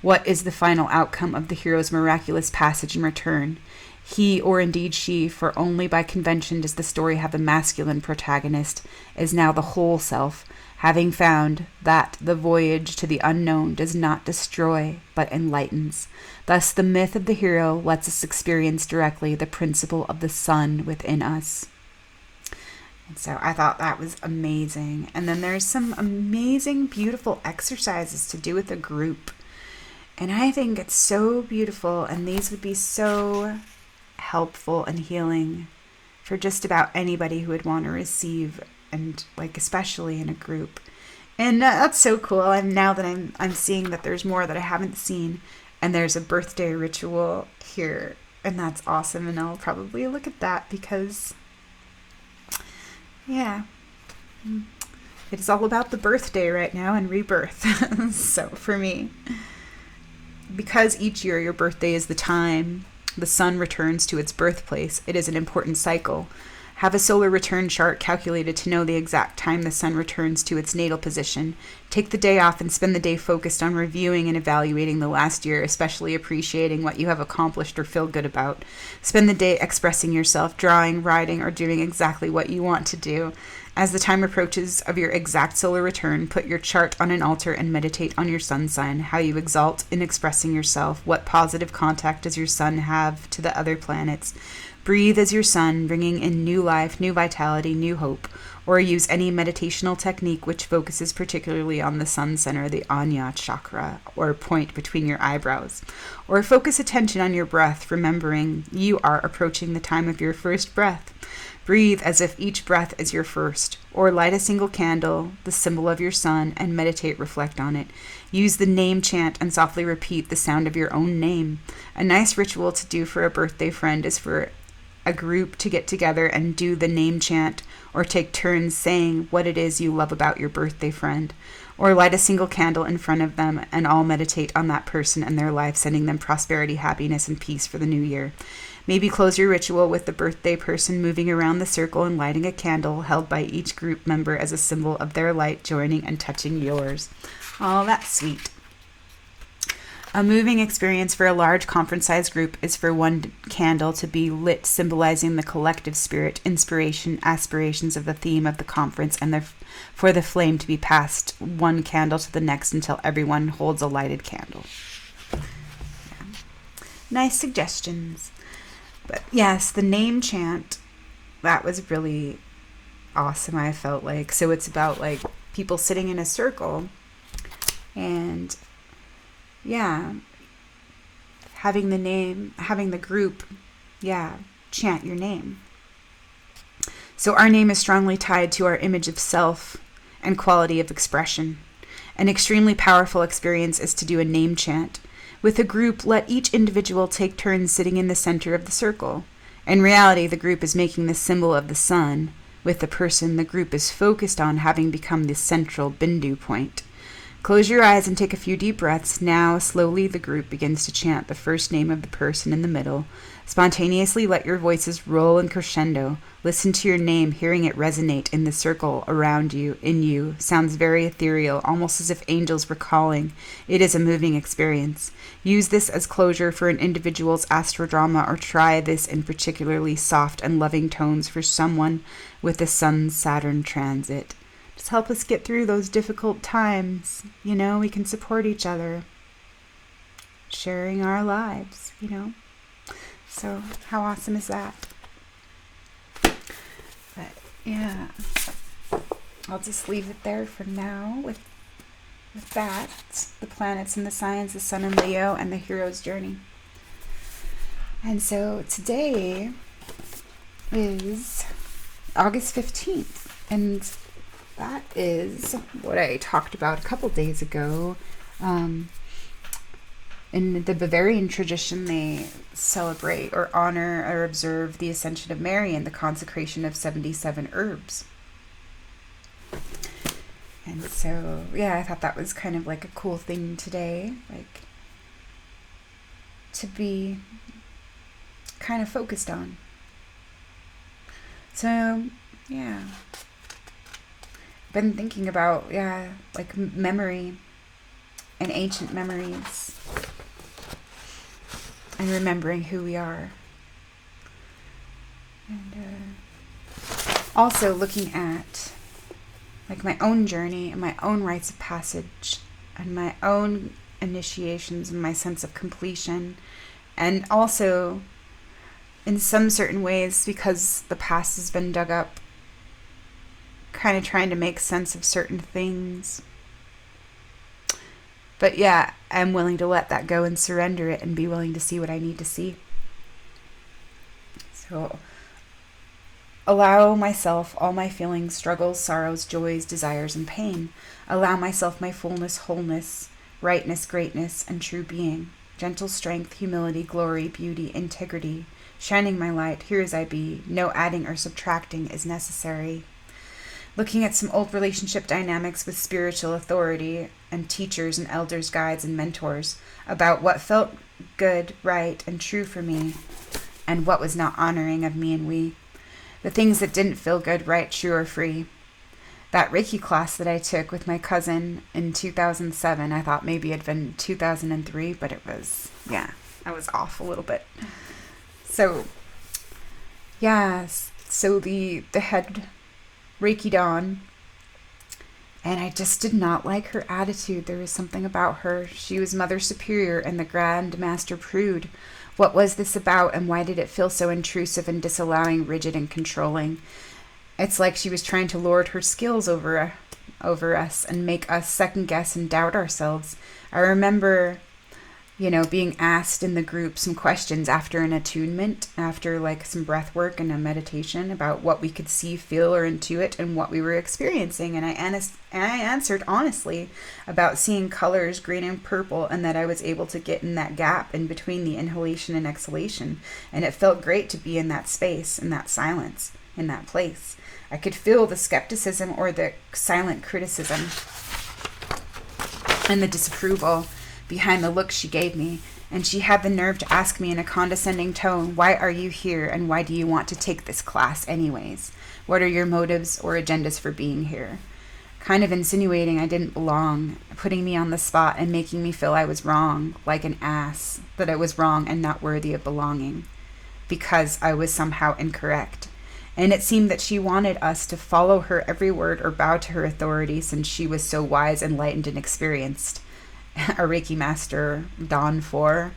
What is the final outcome of the hero's miraculous passage and return? He, or indeed she, for only by convention does the story have a masculine protagonist, is now the whole self, having found that the voyage to the unknown does not destroy, but enlightens. Thus the myth of the hero lets us experience directly the principle of the sun within us. And so I thought that was amazing. And then there's some amazing, beautiful exercises to do with a group. And I think it's so beautiful, and these would be so helpful and healing for just about anybody who would want to receive, and especially in a group. And that's so cool. And now that I'm seeing that there's more that I haven't seen, and there's a birthday ritual here, and that's awesome. And I'll probably look at that because it's all about the birthday right now and rebirth. So for me, because each year your birthday is the time the sun returns to its birthplace, it is an important cycle. Have a solar return chart calculated to know the exact time the sun returns to its natal position. Take the day off and spend the day focused on reviewing and evaluating the last year, especially appreciating what you have accomplished or feel good about. Spend the day expressing yourself, drawing, writing, or doing exactly what you want to do. As the time approaches of your exact solar return, put your chart on an altar and meditate on your sun sign, how you exalt in expressing yourself, what positive contact does your sun have to the other planets. Breathe as your sun, bringing in new life, new vitality, new hope, or use any meditational technique which focuses particularly on the sun center, the Ajna chakra, or point between your eyebrows. Or focus attention on your breath, remembering you are approaching the time of your first breath. Breathe as if each breath is your first, or light a single candle, the symbol of your sun, and meditate, reflect on it. Use the name chant and softly repeat the sound of your own name. A nice ritual to do for a birthday friend is for a group to get together and do the name chant, or take turns saying what it is you love about your birthday friend, or light a single candle in front of them and all meditate on that person and their life, sending them prosperity, happiness, and peace for the new year. Maybe close your ritual with the birthday person moving around the circle and lighting a candle held by each group member as a symbol of their light joining and touching yours. Oh, that's sweet. A moving experience for a large conference-sized group is for one candle to be lit, symbolizing the collective spirit, inspiration, aspirations of the theme of the conference, and for the flame to be passed one candle to the next until everyone holds a lighted candle. Yeah. Nice suggestions. But yes, the name chant, that was really awesome, I felt like. So it's about like people sitting in a circle and having the group, chant your name. So our name is strongly tied to our image of self and quality of expression. An extremely powerful experience is to do a name chant. With a group, let each individual take turns sitting in the center of the circle. In reality, the group is making the symbol of the sun. With the person, the group is focused on having become the central Bindu point. Close your eyes and take a few deep breaths. Now, slowly, the group begins to chant the first name of the person in the middle. Spontaneously, let your voices roll in crescendo. Listen to your name, hearing it resonate in the circle around you, in you. Sounds very ethereal, almost as if angels were calling. It is a moving experience. Use this as closure for an individual's astrodrama, or try this in particularly soft and loving tones for someone with the Sun-Saturn transit. Just help us get through those difficult times. We can support each other. Sharing our lives, So how awesome is that? But yeah, I'll just leave it there for now with that. The planets and the signs, the sun and Leo, and the hero's journey. And so today is August 15th, and that is what I talked about a couple days ago. In the Bavarian tradition, they celebrate or honor or observe the Ascension of Mary and the consecration of 77 herbs. And so, I thought that was kind of like a cool thing today, like to be kind of focused on. So, been thinking about, like memory and ancient memories and remembering who we are. And also looking at like my own journey and my own rites of passage and my own initiations and my sense of completion. And also in some certain ways, because the past has been dug up, kind of trying to make sense of certain things. But I'm willing to let that go and surrender it and be willing to see what I need to see. So allow myself all my feelings, struggles, sorrows, joys, desires, and pain. Allow myself my fullness, wholeness, rightness, greatness, and true being. Gentle strength, humility, glory, beauty, integrity. Shining my light, here as I be. No adding or subtracting is necessary. looking at some old relationship dynamics with spiritual authority and teachers and elders, guides, and mentors about what felt good, right, and true for me, and what was not honoring of me and we. The things that didn't feel good, right, true, or free. That Reiki class that I took with my cousin in 2007, I thought maybe it'd been 2003, but it was, I was off a little bit. So, so the head Reiki Dawn, and I just did not like her attitude. There was something about her. She was Mother Superior and the Grand Master Prude. What was this about, and why did it feel so intrusive and disallowing, rigid and controlling? It's like she was trying to lord her skills over us and make us second guess and doubt ourselves. I remember, being asked in the group some questions after an attunement, after like some breath work and a meditation about what we could see, feel, or intuit and what we were experiencing. And I answered honestly about seeing colors, green and purple, and that I was able to get in that gap in between the inhalation and exhalation. And it felt great to be in that space, in that silence, in that place. I could feel the skepticism or the silent criticism and the disapproval behind the look she gave me, and she had the nerve to ask me in a condescending tone, why are you here and why do you want to take this class anyways? What are your motives or agendas for being here? Kind of insinuating I didn't belong, putting me on the spot and making me feel I was wrong, like an ass, that I was wrong and not worthy of belonging, because I was somehow incorrect. And it seemed that she wanted us to follow her every word or bow to her authority since she was so wise, enlightened, and experienced. A Reiki Master, Dawn 4.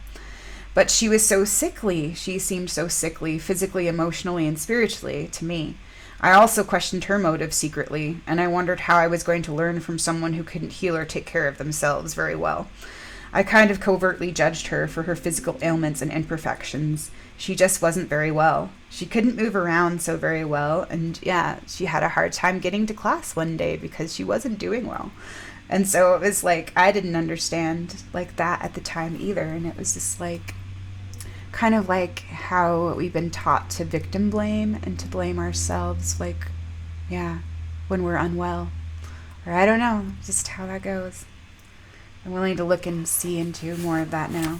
But she was so sickly. She seemed so sickly, physically, emotionally, and spiritually, to me. I also questioned her motive secretly, and I wondered how I was going to learn from someone who couldn't heal or take care of themselves very well. I kind of covertly judged her for her physical ailments and imperfections. She just wasn't very well. She couldn't move around so very well, and she had a hard time getting to class one day because she wasn't doing well. And so it was like, I didn't understand like that at the time either. And it was just like, kind of like how we've been taught to victim blame and to blame ourselves, like, when we're unwell. Or I don't know, just how that goes. I'm willing to look and see into more of that now.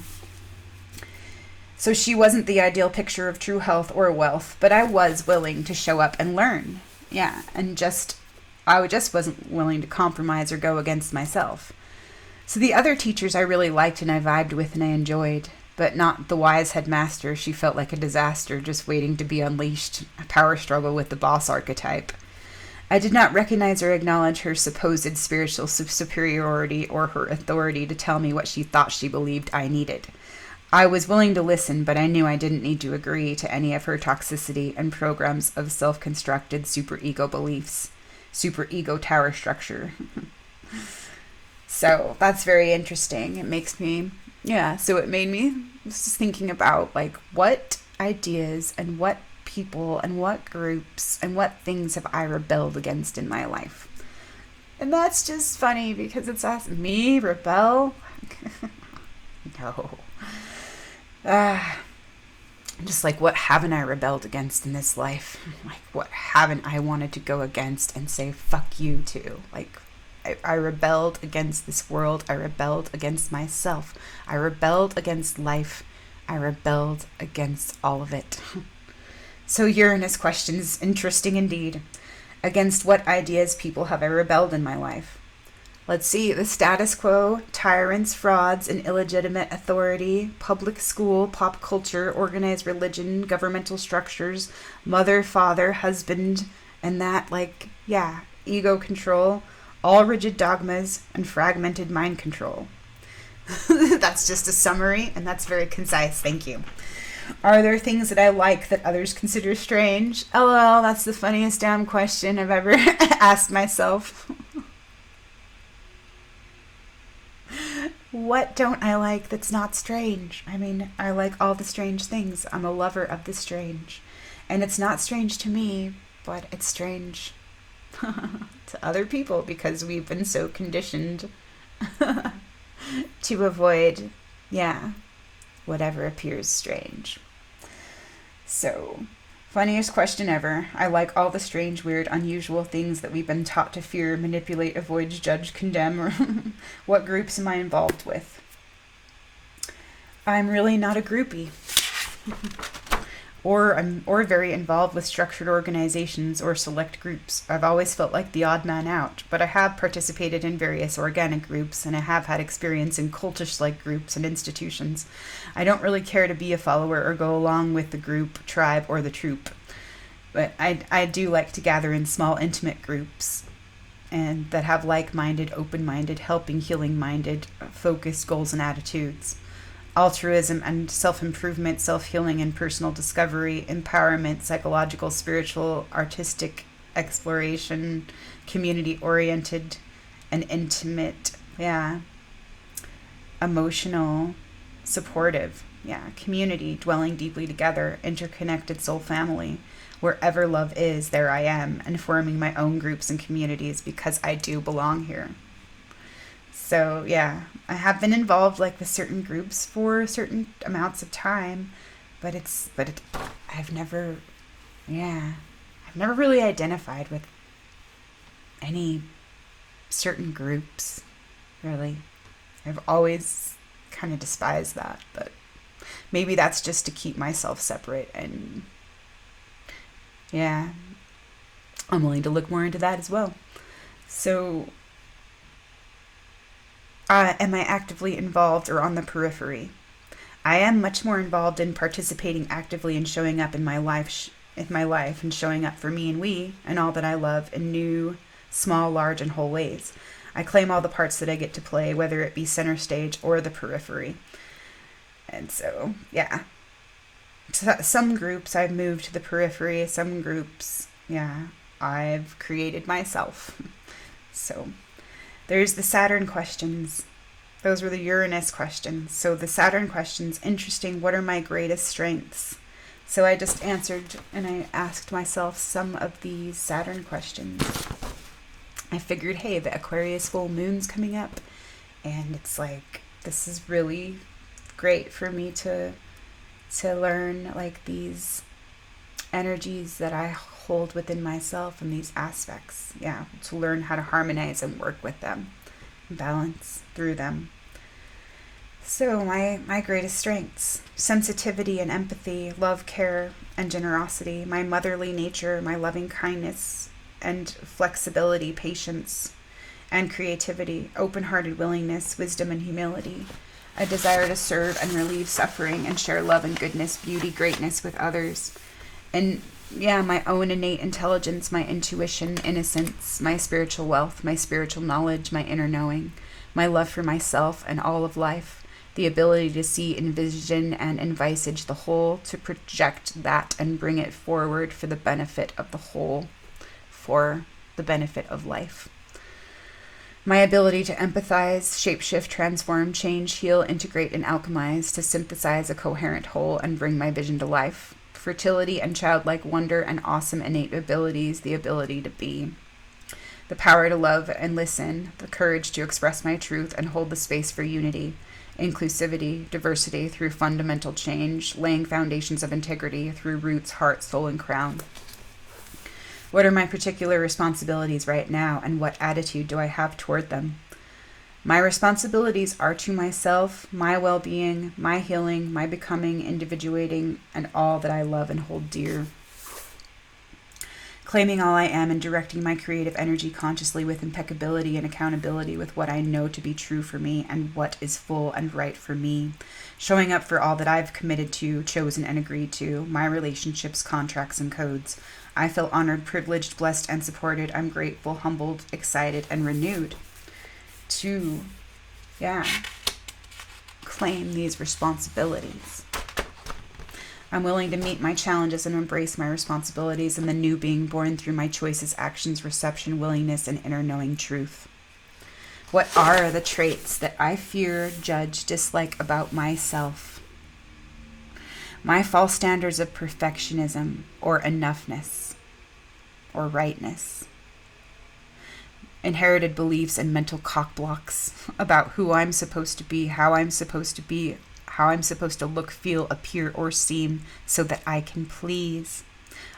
So she wasn't the ideal picture of true health or wealth, but I was willing to show up and learn. I just wasn't willing to compromise or go against myself. So the other teachers I really liked and I vibed with and I enjoyed, but not the wise headmaster. She felt like a disaster just waiting to be unleashed, a power struggle with the boss archetype. I did not recognize or acknowledge her supposed spiritual superiority or her authority to tell me what she thought she believed I needed. I was willing to listen, but I knew I didn't need to agree to any of her toxicity and programs of self-constructed superego beliefs. Superego tower structure. So that's very interesting. It makes me, so it made me just thinking about like what ideas and what people and what groups and what things have I rebelled against in my life. And that's just funny because it's me rebel. No. Just like, what haven't I rebelled against in this life? Like, what haven't I wanted to go against and say fuck you to? Like, I rebelled against this world. I rebelled against myself. I rebelled against life. I rebelled against all of it. So Uranus questions, interesting indeed. Against what ideas, people have I rebelled in my life? Let's see, the status quo, tyrants, frauds, and illegitimate authority, public school, pop culture, organized religion, governmental structures, mother, father, husband, and that, ego control, all rigid dogmas, and fragmented mind control. That's just a summary, and that's very concise. Thank you. Are there things that I like that others consider strange? LOL, that's the funniest damn question I've ever asked myself. What don't I like that's not strange? I mean, I like all the strange things. I'm a lover of the strange. And it's not strange to me, but it's strange to other people because we've been so conditioned to avoid, whatever appears strange. So, Funniest question ever. I like all the strange, weird, unusual things that we've been taught to fear, manipulate, avoid, judge, condemn, or what groups am I involved with? I'm really not a groupie. or very involved with structured organizations or select groups. I've always felt like the odd man out, but I have participated in various organic groups, and I have had experience in cultish-like groups and institutions. I don't really care to be a follower or go along with the group, tribe, or the troop, but I do like to gather in small, intimate groups and that have like-minded, open-minded, helping, healing-minded, focused goals and attitudes. Altruism and self-improvement, self-healing and personal discovery, empowerment, psychological, spiritual, artistic exploration, community-oriented and intimate, emotional, supportive, community, dwelling deeply together, interconnected soul family. Wherever love is, there I am, and forming my own groups and communities because I do belong here. So I have been involved with certain groups for certain amounts of time, but I've never really identified with any certain groups, really. I've always kind of despised that, but maybe that's just to keep myself separate, and I'm willing to look more into that as well. So am I actively involved or on the periphery? I am much more involved in participating actively and showing up in my life, and showing up for me and we and all that I love in new, small, large, and whole ways. I claim all the parts that I get to play, whether it be center stage or the periphery. And so, some groups I've moved to the periphery, some groups, I've created myself. So there's the Saturn questions. Those were the Uranus questions. So the Saturn questions, interesting. What are my greatest strengths? So I just answered and I asked myself some of these Saturn questions. I figured, hey, the Aquarius full moon's coming up, and it's this is really great for me to learn these energies that I hold within myself and these aspects. To learn how to harmonize and work with them, balance through them. So my greatest strengths: sensitivity and empathy, love, care, and generosity, my motherly nature, my loving kindness and flexibility, patience and creativity, open-hearted willingness, wisdom and humility, a desire to serve and relieve suffering and share love and goodness, beauty, greatness with others, and my own innate intelligence, my intuition, innocence, my spiritual wealth, my spiritual knowledge, my inner knowing, my love for myself and all of life, the ability to see, envision, and envisage the whole, to project that and bring it forward for the benefit of the whole, for the benefit of life. My ability to empathize, shapeshift, transform, change, heal, integrate, and alchemize, to synthesize a coherent whole and bring my vision to life. Fertility and childlike wonder and awesome innate abilities, the ability to be. The power to love and listen, the courage to express my truth and hold the space for unity, inclusivity, diversity through fundamental change, laying foundations of integrity through roots, heart, soul, and crown. What are my particular responsibilities right now, and what attitude do I have toward them? My responsibilities are to myself, my well-being, my healing, my becoming, individuating, and all that I love and hold dear. Claiming all I am and directing my creative energy consciously with impeccability and accountability with what I know to be true for me and what is full and right for me. Showing up for all that I've committed to, chosen, and agreed to, my relationships, contracts, and codes. I feel honored, privileged, blessed, and supported. I'm grateful, humbled, excited, and renewed to, claim these responsibilities. I'm willing to meet my challenges and embrace my responsibilities and the new being born through my choices, actions, reception, willingness, and inner knowing truth. What are the traits that I fear, judge, dislike about myself? My false standards of perfectionism or enoughness or rightness. Inherited beliefs and mental cock blocks about who I'm supposed to be, how I'm supposed to look, feel, appear, or seem so that I can please.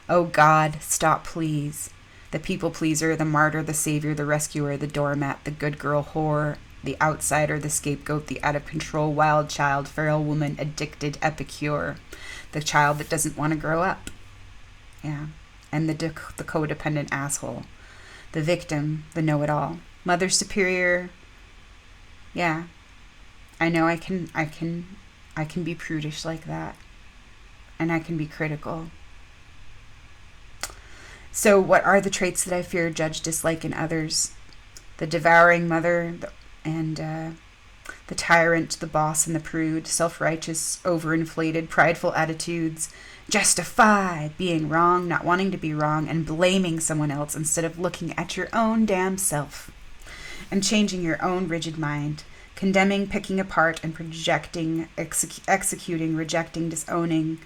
Oh God, stop please. The people pleaser, the martyr, the savior, the rescuer, the doormat, the good girl whore, the outsider, the scapegoat, the out of control wild child, feral woman, addicted epicure, the child that doesn't want to grow up. Yeah. And the codependent asshole, the victim, the know-it-all, mother superior. Yeah. I know I can be prudish like that. And I can be critical. So what are the traits that I fear, judge, dislike in others? The devouring mother and the tyrant, the boss, and the prude, self-righteous, overinflated, prideful attitudes, justify being wrong, not wanting to be wrong, and blaming someone else instead of looking at your own damn self, and changing your own rigid mind, condemning, picking apart, and projecting, executing, rejecting, disowning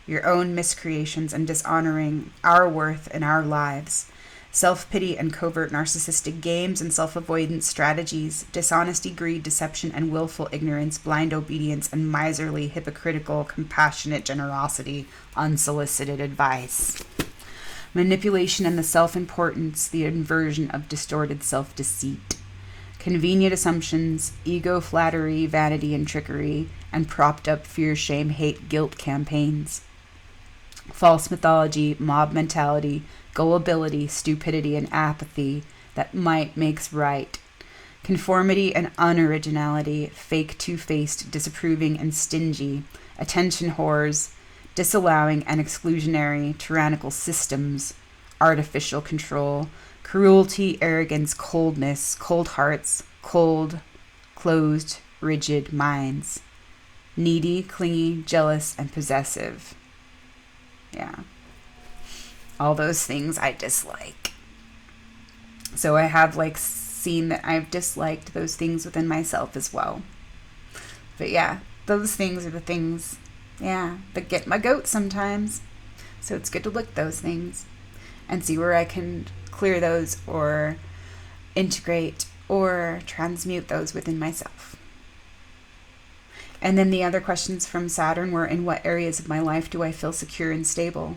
your own miscreations, and dishonoring our worth and our lives. Self-pity and covert narcissistic games and self-avoidance strategies, dishonesty, greed, deception, and willful ignorance, blind obedience, and miserly, hypocritical, compassionate generosity, unsolicited advice. Manipulation and the self-importance, the inversion of distorted self-deceit. Convenient assumptions, ego, flattery, vanity, and trickery, and propped-up fear, shame, hate, guilt campaigns. False mythology, mob mentality, gullibility, stupidity, and apathy that might makes right. Conformity and unoriginality, fake, two-faced, disapproving, and stingy. Attention whores, disallowing and exclusionary, tyrannical systems. Artificial control, cruelty, arrogance, coldness, cold hearts, cold, closed, rigid minds. Needy, clingy, jealous, and possessive. Yeah. All those things I dislike. So I have seen that I've disliked those things within myself as well. But yeah, those things are the things, that get my goat sometimes. So it's good to look at those things and see where I can clear those or integrate or transmute those within myself. And then the other questions from Saturn were, in what areas of my life do I feel secure and stable?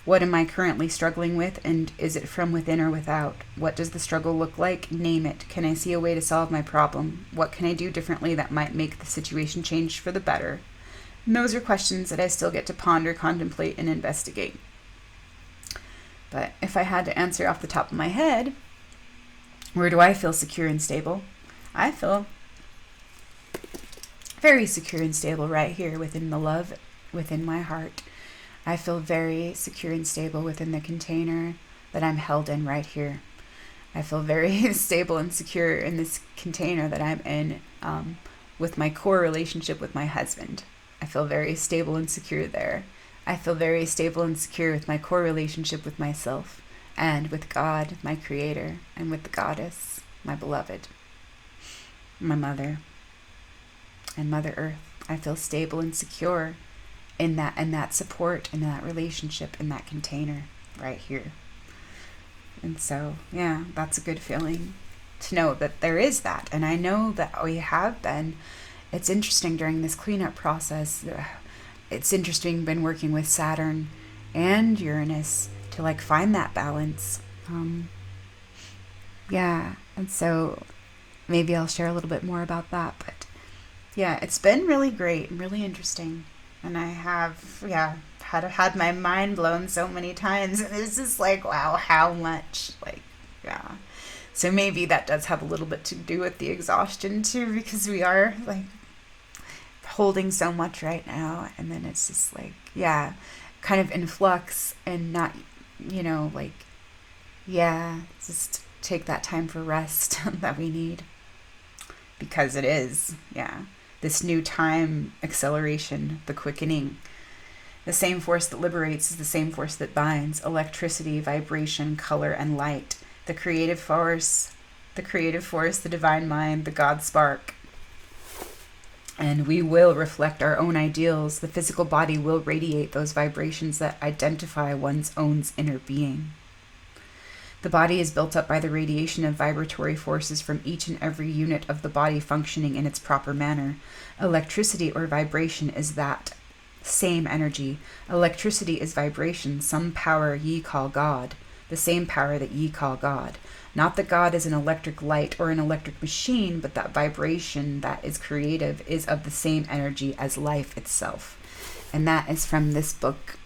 What am I currently struggling with, and is it from within or without? What does the struggle look like? Name it. Can I see a way to solve my problem? What can I do differently that might make the situation change for the better? And those are questions that I still get to ponder, contemplate, and investigate. But if I had to answer off the top of my head, where do I feel secure and stable? I feel very secure and stable right here within the love within my heart. I feel very secure and stable within the container that I'm held in right here. I feel very stable and secure in this container that I'm in with my core relationship with my husband. I feel very stable and secure there. I feel very stable and secure with my core relationship with myself and with God, my creator, and with the goddess, my beloved, my mother, and Mother Earth. I feel stable and secure in that support, in that relationship, in that container right here. And so, that's a good feeling to know that there is that. And I know that we have been. It's interesting during this cleanup process. It's interesting been working with Saturn and Uranus to find that balance. And so maybe I'll share a little bit more about that. But it's been really great and really interesting. And I have, had my mind blown so many times. And it's just wow, how much? So maybe that does have a little bit to do with the exhaustion too, because we are holding so much right now. And then it's just kind of in flux and not, just take that time for rest that we need. Because it is, this new time acceleration, the quickening. The same force that liberates is the same force that binds. Electricity, vibration, color, and light. The creative force, the divine mind, the God spark. And we will reflect our own ideals. The physical body will radiate those vibrations that identify one's own inner being. The body is built up by the radiation of vibratory forces from each and every unit of the body functioning in its proper manner. Electricity or vibration is that. same energy. Electricity is vibration, some power ye call God, the same power that ye call God. Not that God is an electric light or an electric machine, but that vibration that is creative is of the same energy as life itself. And that is from this book,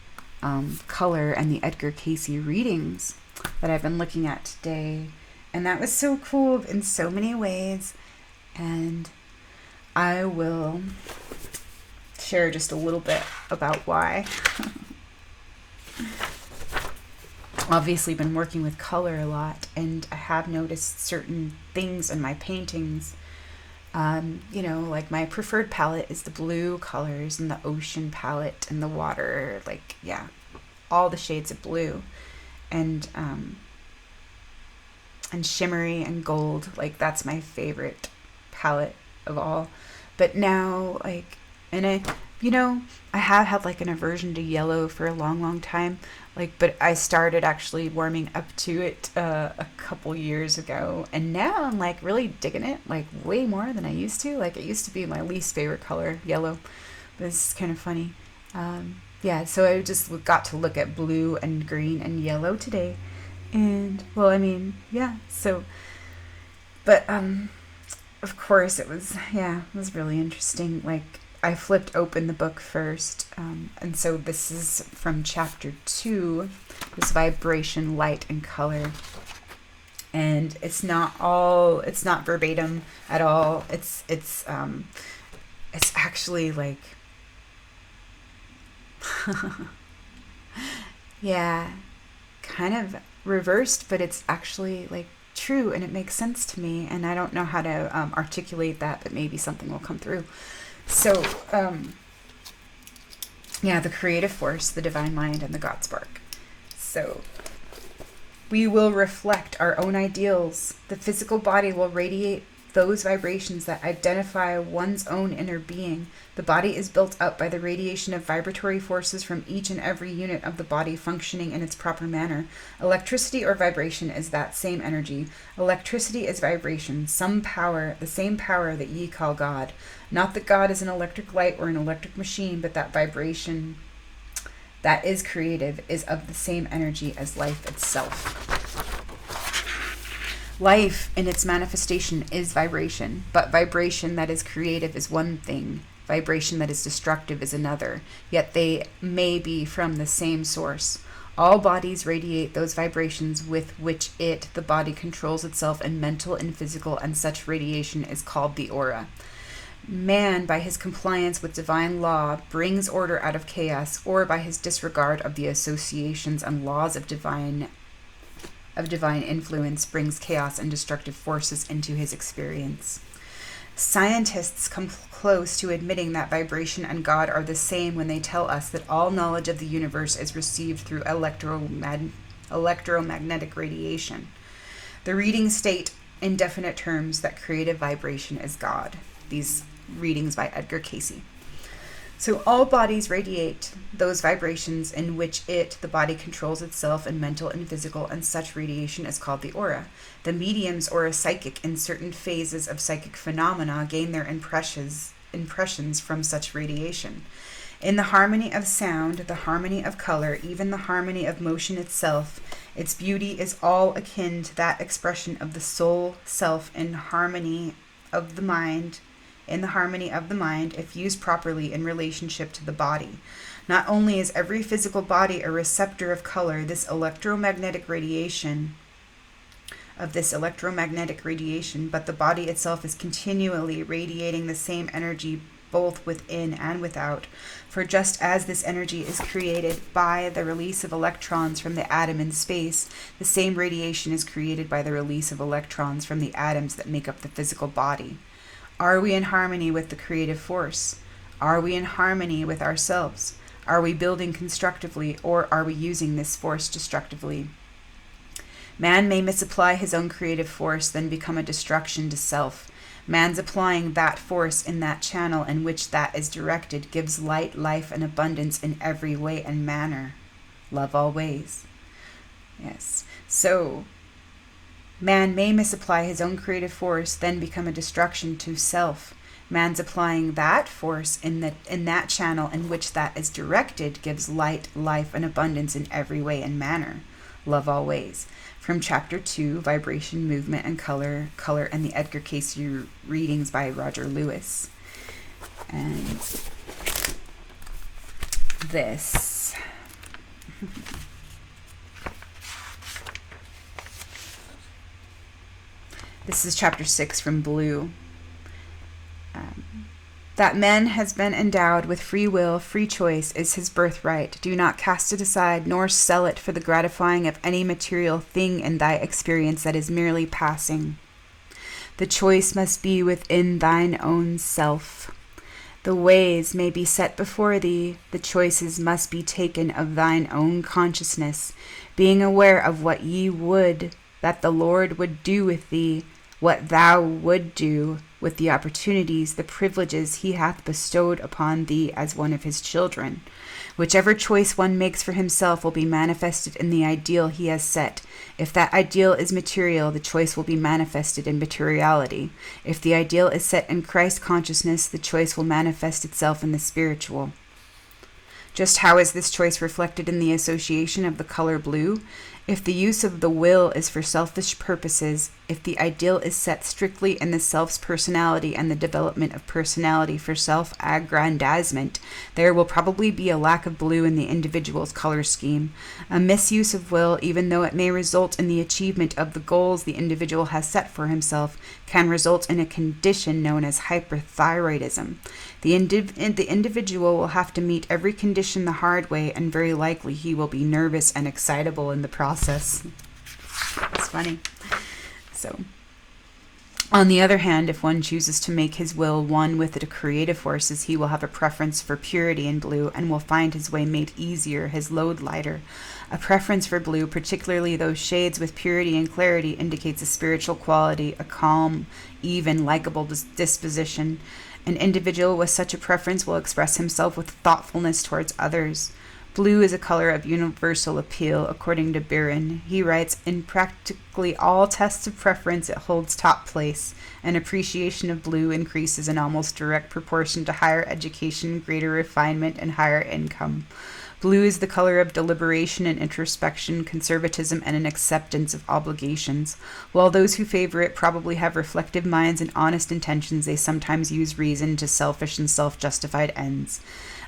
Color, and the Edgar Cayce readings that I've been looking at today. And that was so cool in so many ways. And I will share just a little bit about why. Obviously been working with color a lot, and I have noticed certain things in my paintings. Like my preferred palette is the blue colors and the ocean palette and the water, all the shades of blue, and shimmery and gold. Like, that's my favorite palette of all. But now, I have had like an aversion to yellow for a long, long time. But I started actually warming up to it a couple years ago, and now I'm like really digging it, like way more than I used to. Like, it used to be my least favorite color, yellow. But it's kind of funny. So I just got to look at blue and green and yellow today, and of course it was really interesting. Like, I flipped open the book first, and so this is from chapter 2, this vibration, light, and color. And it's not verbatim at all. It's actually like, kind of reversed, but it's actually like true, and it makes sense to me. And I don't know how to articulate that, but maybe something will come through. So, the creative force, the divine mind, and the God spark. So, we will reflect our own ideals. The physical body will radiate those vibrations that identify one's own inner being. The body is built up by the radiation of vibratory forces from each and every unit of the body functioning in its proper manner. Electricity or vibration is that same energy. Electricity is vibration, some power, the same power that ye call God. Not that God is an electric light or an electric machine, but that vibration that is creative is of the same energy as life itself. Life in its manifestation is vibration, but vibration that is creative is one thing. Vibration that is destructive is another, yet they may be from the same source. All bodies radiate those vibrations with which the body, controls itself in mental and physical, and such radiation is called the aura. Man, by his compliance with divine law, brings order out of chaos, or by his disregard of the associations and laws of divine influence, brings chaos and destructive forces into his experience. Scientists come close to admitting that vibration and God are the same when they tell us that all knowledge of the universe is received through electromagnetic radiation. The readings state in definite terms that creative vibration is God. These readings by Edgar Cayce. So all bodies radiate those vibrations in which the body, controls itself in mental and physical, and such radiation is called the aura. The mediums or a psychic in certain phases of psychic phenomena gain their impressions from such radiation. In the harmony of sound, the harmony of color, even the harmony of motion itself, its beauty is all akin to that expression of the soul self in harmony of the mind, if used properly in relationship to the body. Not only is every physical body a receptor of color, but the body itself is continually radiating the same energy both within and without. For just as this energy is created by the release of electrons from the atom in space, the same radiation is created by the release of electrons from the atoms that make up the physical body. Are we in harmony with the creative force? Are we in harmony with ourselves? Are we building constructively, or are we using this force destructively? Man may misapply his own creative force, then become a destruction to self. Man's applying that force in that channel in which that is directed gives light, life, and abundance in every way and manner. Love always. Yes. So, man may misapply his own creative force, then become a destruction to self. Man's applying that force in that channel in which that is directed gives light, life, and abundance in every way and manner. Love always. From Chapter 2, Vibration, Movement, and Color, and the Edgar Cayce readings by Roger Lewis. And this. This is Chapter 6 from Blue. That man has been endowed with free will, free choice is his birthright. Do not cast it aside, nor sell it for the gratifying of any material thing in thy experience that is merely passing. The choice must be within thine own self. The ways may be set before thee, the choices must be taken of thine own consciousness, being aware of what ye would that the Lord would do with thee, what thou would do with the opportunities, the privileges he hath bestowed upon thee as one of his children. Whichever choice one makes for himself will be manifested in the ideal he has set. If that ideal is material, the choice will be manifested in materiality. If the ideal is set in Christ consciousness, the choice will manifest itself in the spiritual. Just how is this choice reflected in the association of the color blue? If the use of the will is for selfish purposes, if the ideal is set strictly in the self's personality and the development of personality for self-aggrandizement, there will probably be a lack of blue in the individual's color scheme. A misuse of will, even though it may result in the achievement of the goals the individual has set for himself, can result in a condition known as hyperthyroidism. The individual will have to meet every condition the hard way, and very likely he will be nervous and excitable in the process. It's funny. So, on the other hand, if one chooses to make his will one with the creative forces, he will have a preference for purity in blue and will find his way made easier, his load lighter. A preference for blue, particularly those shades with purity and clarity, indicates a spiritual quality, a calm, even, likable disposition. An individual with such a preference will express himself with thoughtfulness towards others. Blue is a color of universal appeal, according to Biron. He writes, in practically all tests of preference, it holds top place. An appreciation of blue increases in almost direct proportion to higher education, greater refinement, and higher income. Blue is the color of deliberation and introspection, conservatism, and an acceptance of obligations. While those who favor it probably have reflective minds and honest intentions, they sometimes use reason to selfish and self-justified ends.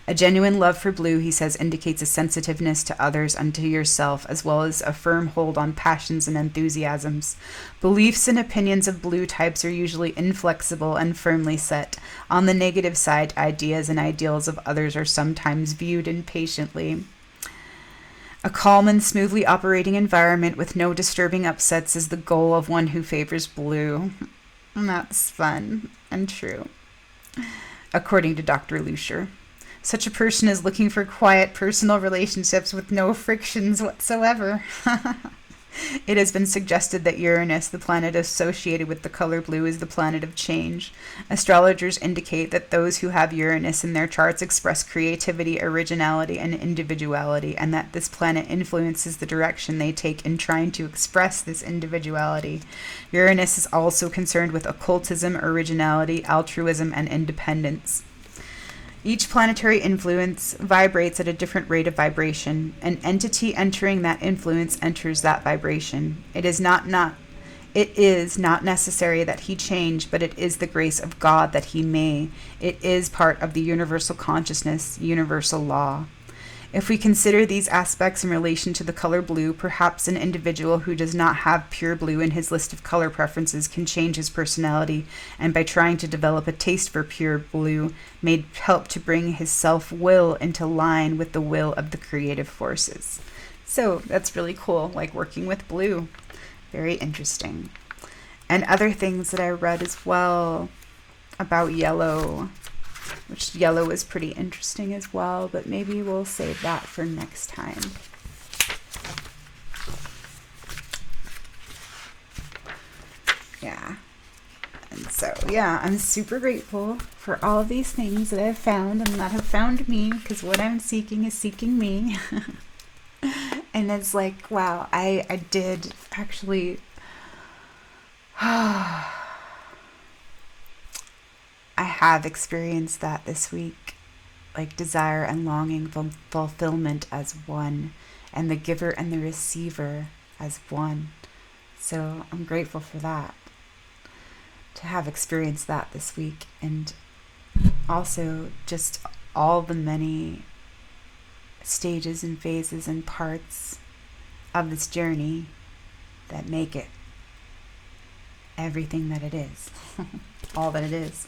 A genuine love for blue, he says, indicates a sensitiveness to others and to yourself, as well as a firm hold on passions and enthusiasms. Beliefs and opinions of blue types are usually inflexible and firmly set. On the negative side, ideas and ideals of others are sometimes viewed impatiently. A calm and smoothly operating environment with no disturbing upsets is the goal of one who favors blue. And that's fun and true, according to Dr. Lucier. Such a person is looking for quiet personal relationships with no frictions whatsoever. It has been suggested that Uranus, the planet associated with the color blue, is the planet of change. Astrologers indicate that those who have Uranus in their charts express creativity, originality, and individuality, and that this planet influences the direction they take in trying to express this individuality. Uranus is also concerned with occultism, originality, altruism, and independence. Each planetary influence vibrates at a different rate of vibration. An entity entering that influence enters that vibration. It is not necessary that he change, but it is the grace of God that he may. It is part of the universal consciousness, universal law. If we consider these aspects in relation to the color blue, perhaps an individual who does not have pure blue in his list of color preferences can change his personality, and by trying to develop a taste for pure blue, may help to bring his self-will into line with the will of the creative forces. So that's really cool, like working with blue. Very interesting. And other things that I read as well about yellow, which yellow is pretty interesting as well, but maybe we'll save that for next time. Yeah. And so, yeah, I'm super grateful for all of these things that I've found and that have found me, because what I'm seeking is seeking me. And it's like, wow, I did actually... I have experienced that this week, like desire and longing, fulfillment as one, and the giver and the receiver as one. So I'm grateful for that, to have experienced that this week, and also just all the many stages and phases and parts of this journey that make it everything that it is, all that it is.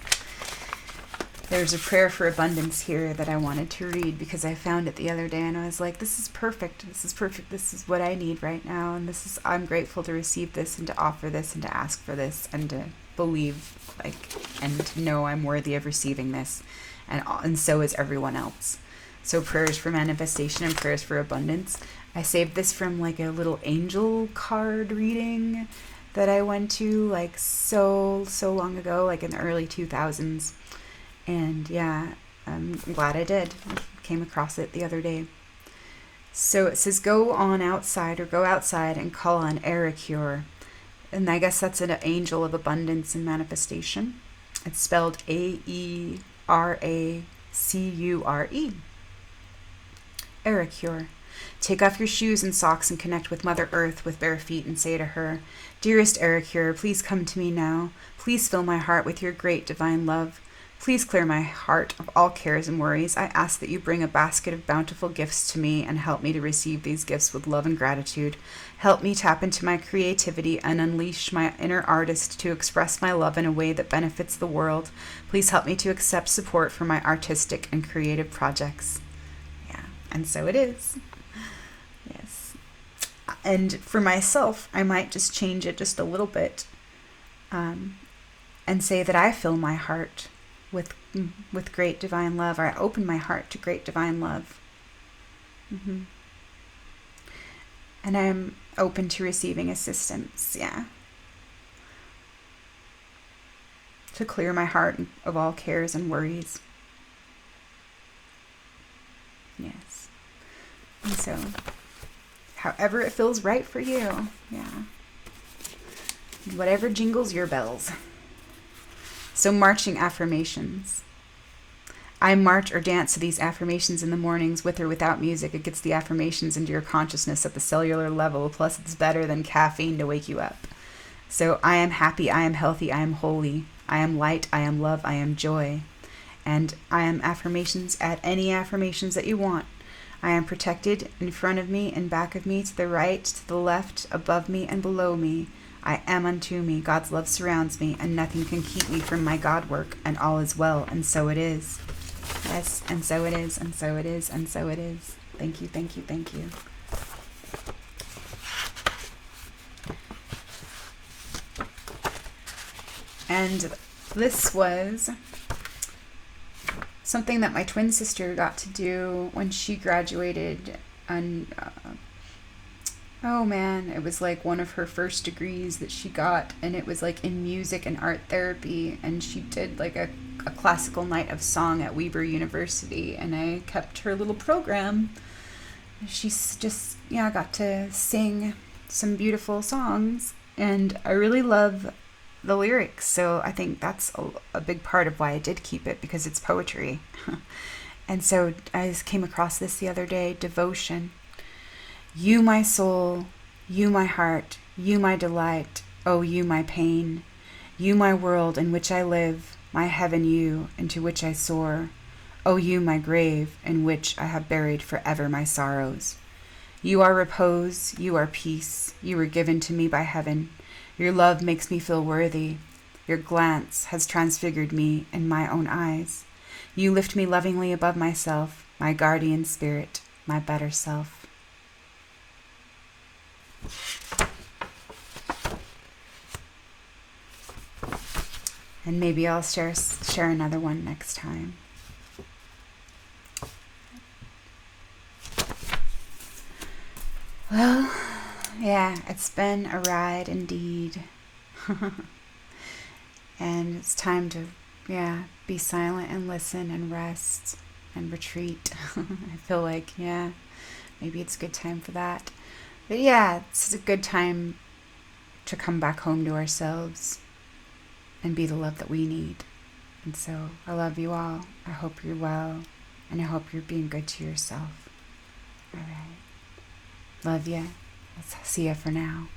There's a prayer for abundance here that I wanted to read because I found it the other day and I was like, this is perfect. This is perfect. This is what I need right now. And I'm grateful to receive this and to offer this and to ask for this and to believe, and to know I'm worthy of receiving this. And so is everyone else. So prayers for manifestation and prayers for abundance. I saved this from a little angel card reading that I went to so long ago, in the early 2000s. And yeah, I'm glad I did. I came across it the other day. So it says, go outside and call on Ericure. And I guess that's an angel of abundance and manifestation. It's spelled Aeracure. Ericure. Take off your shoes and socks and connect with Mother Earth with bare feet and say to her, Dearest Ericure, please come to me now. Please fill my heart with your great divine love. Please clear my heart of all cares and worries. I ask that you bring a basket of bountiful gifts to me and help me to receive these gifts with love and gratitude. Help me tap into my creativity and unleash my inner artist to express my love in a way that benefits the world. Please help me to accept support for my artistic and creative projects. Yeah, and so it is. Yes. And for myself, I might just change it just a little bit and say that I fill my heart with great divine love, or I open my heart to great divine love. And I'm open to receiving assistance, to clear my heart of all cares and worries. Yes. And so, however it feels right for you, whatever jingles your bells. So marching affirmations. I march or dance to these affirmations in the mornings with or without music. It gets the affirmations into your consciousness at the cellular level. Plus, it's better than caffeine to wake you up. So I am happy, I am healthy, I am holy. I am light, I am love, I am joy. And I am affirmations at any affirmations that you want. I am protected in front of me and back of me, to the right, to the left, above me and below me. I am unto me. God's love surrounds me, and nothing can keep me from my God work, and all is well, and so it is. Yes, and so it is, and so it is, and so it is. Thank you, thank you, thank you. And this was something that my twin sister got to do when she graduated on it was one of her first degrees that she got, and it was in music and art therapy, and she did a classical night of song at Weber University, and I kept her little program. She's just got to sing some beautiful songs, and I really love the lyrics, so I think that's a big part of why I did keep it, because it's poetry. And so I came across this the other day, devotion. You my soul, you my heart, you my delight, oh you my pain, you my world in which I live, my heaven you, into which I soar, oh you my grave, in which I have buried forever my sorrows. You are repose, you are peace, you were given to me by heaven. Your love makes me feel worthy. Your glance has transfigured me in my own eyes. You lift me lovingly above myself, my guardian spirit, my better self. And maybe I'll share another one next time. Well, it's been a ride indeed. And it's time to, be silent and listen and rest and retreat. I feel maybe it's a good time for that. But it's a good time to come back home to ourselves and be the love that we need And so I love you all. I hope you're well. And I hope you're being good to yourself. All right. Love ya. Let's see ya for now.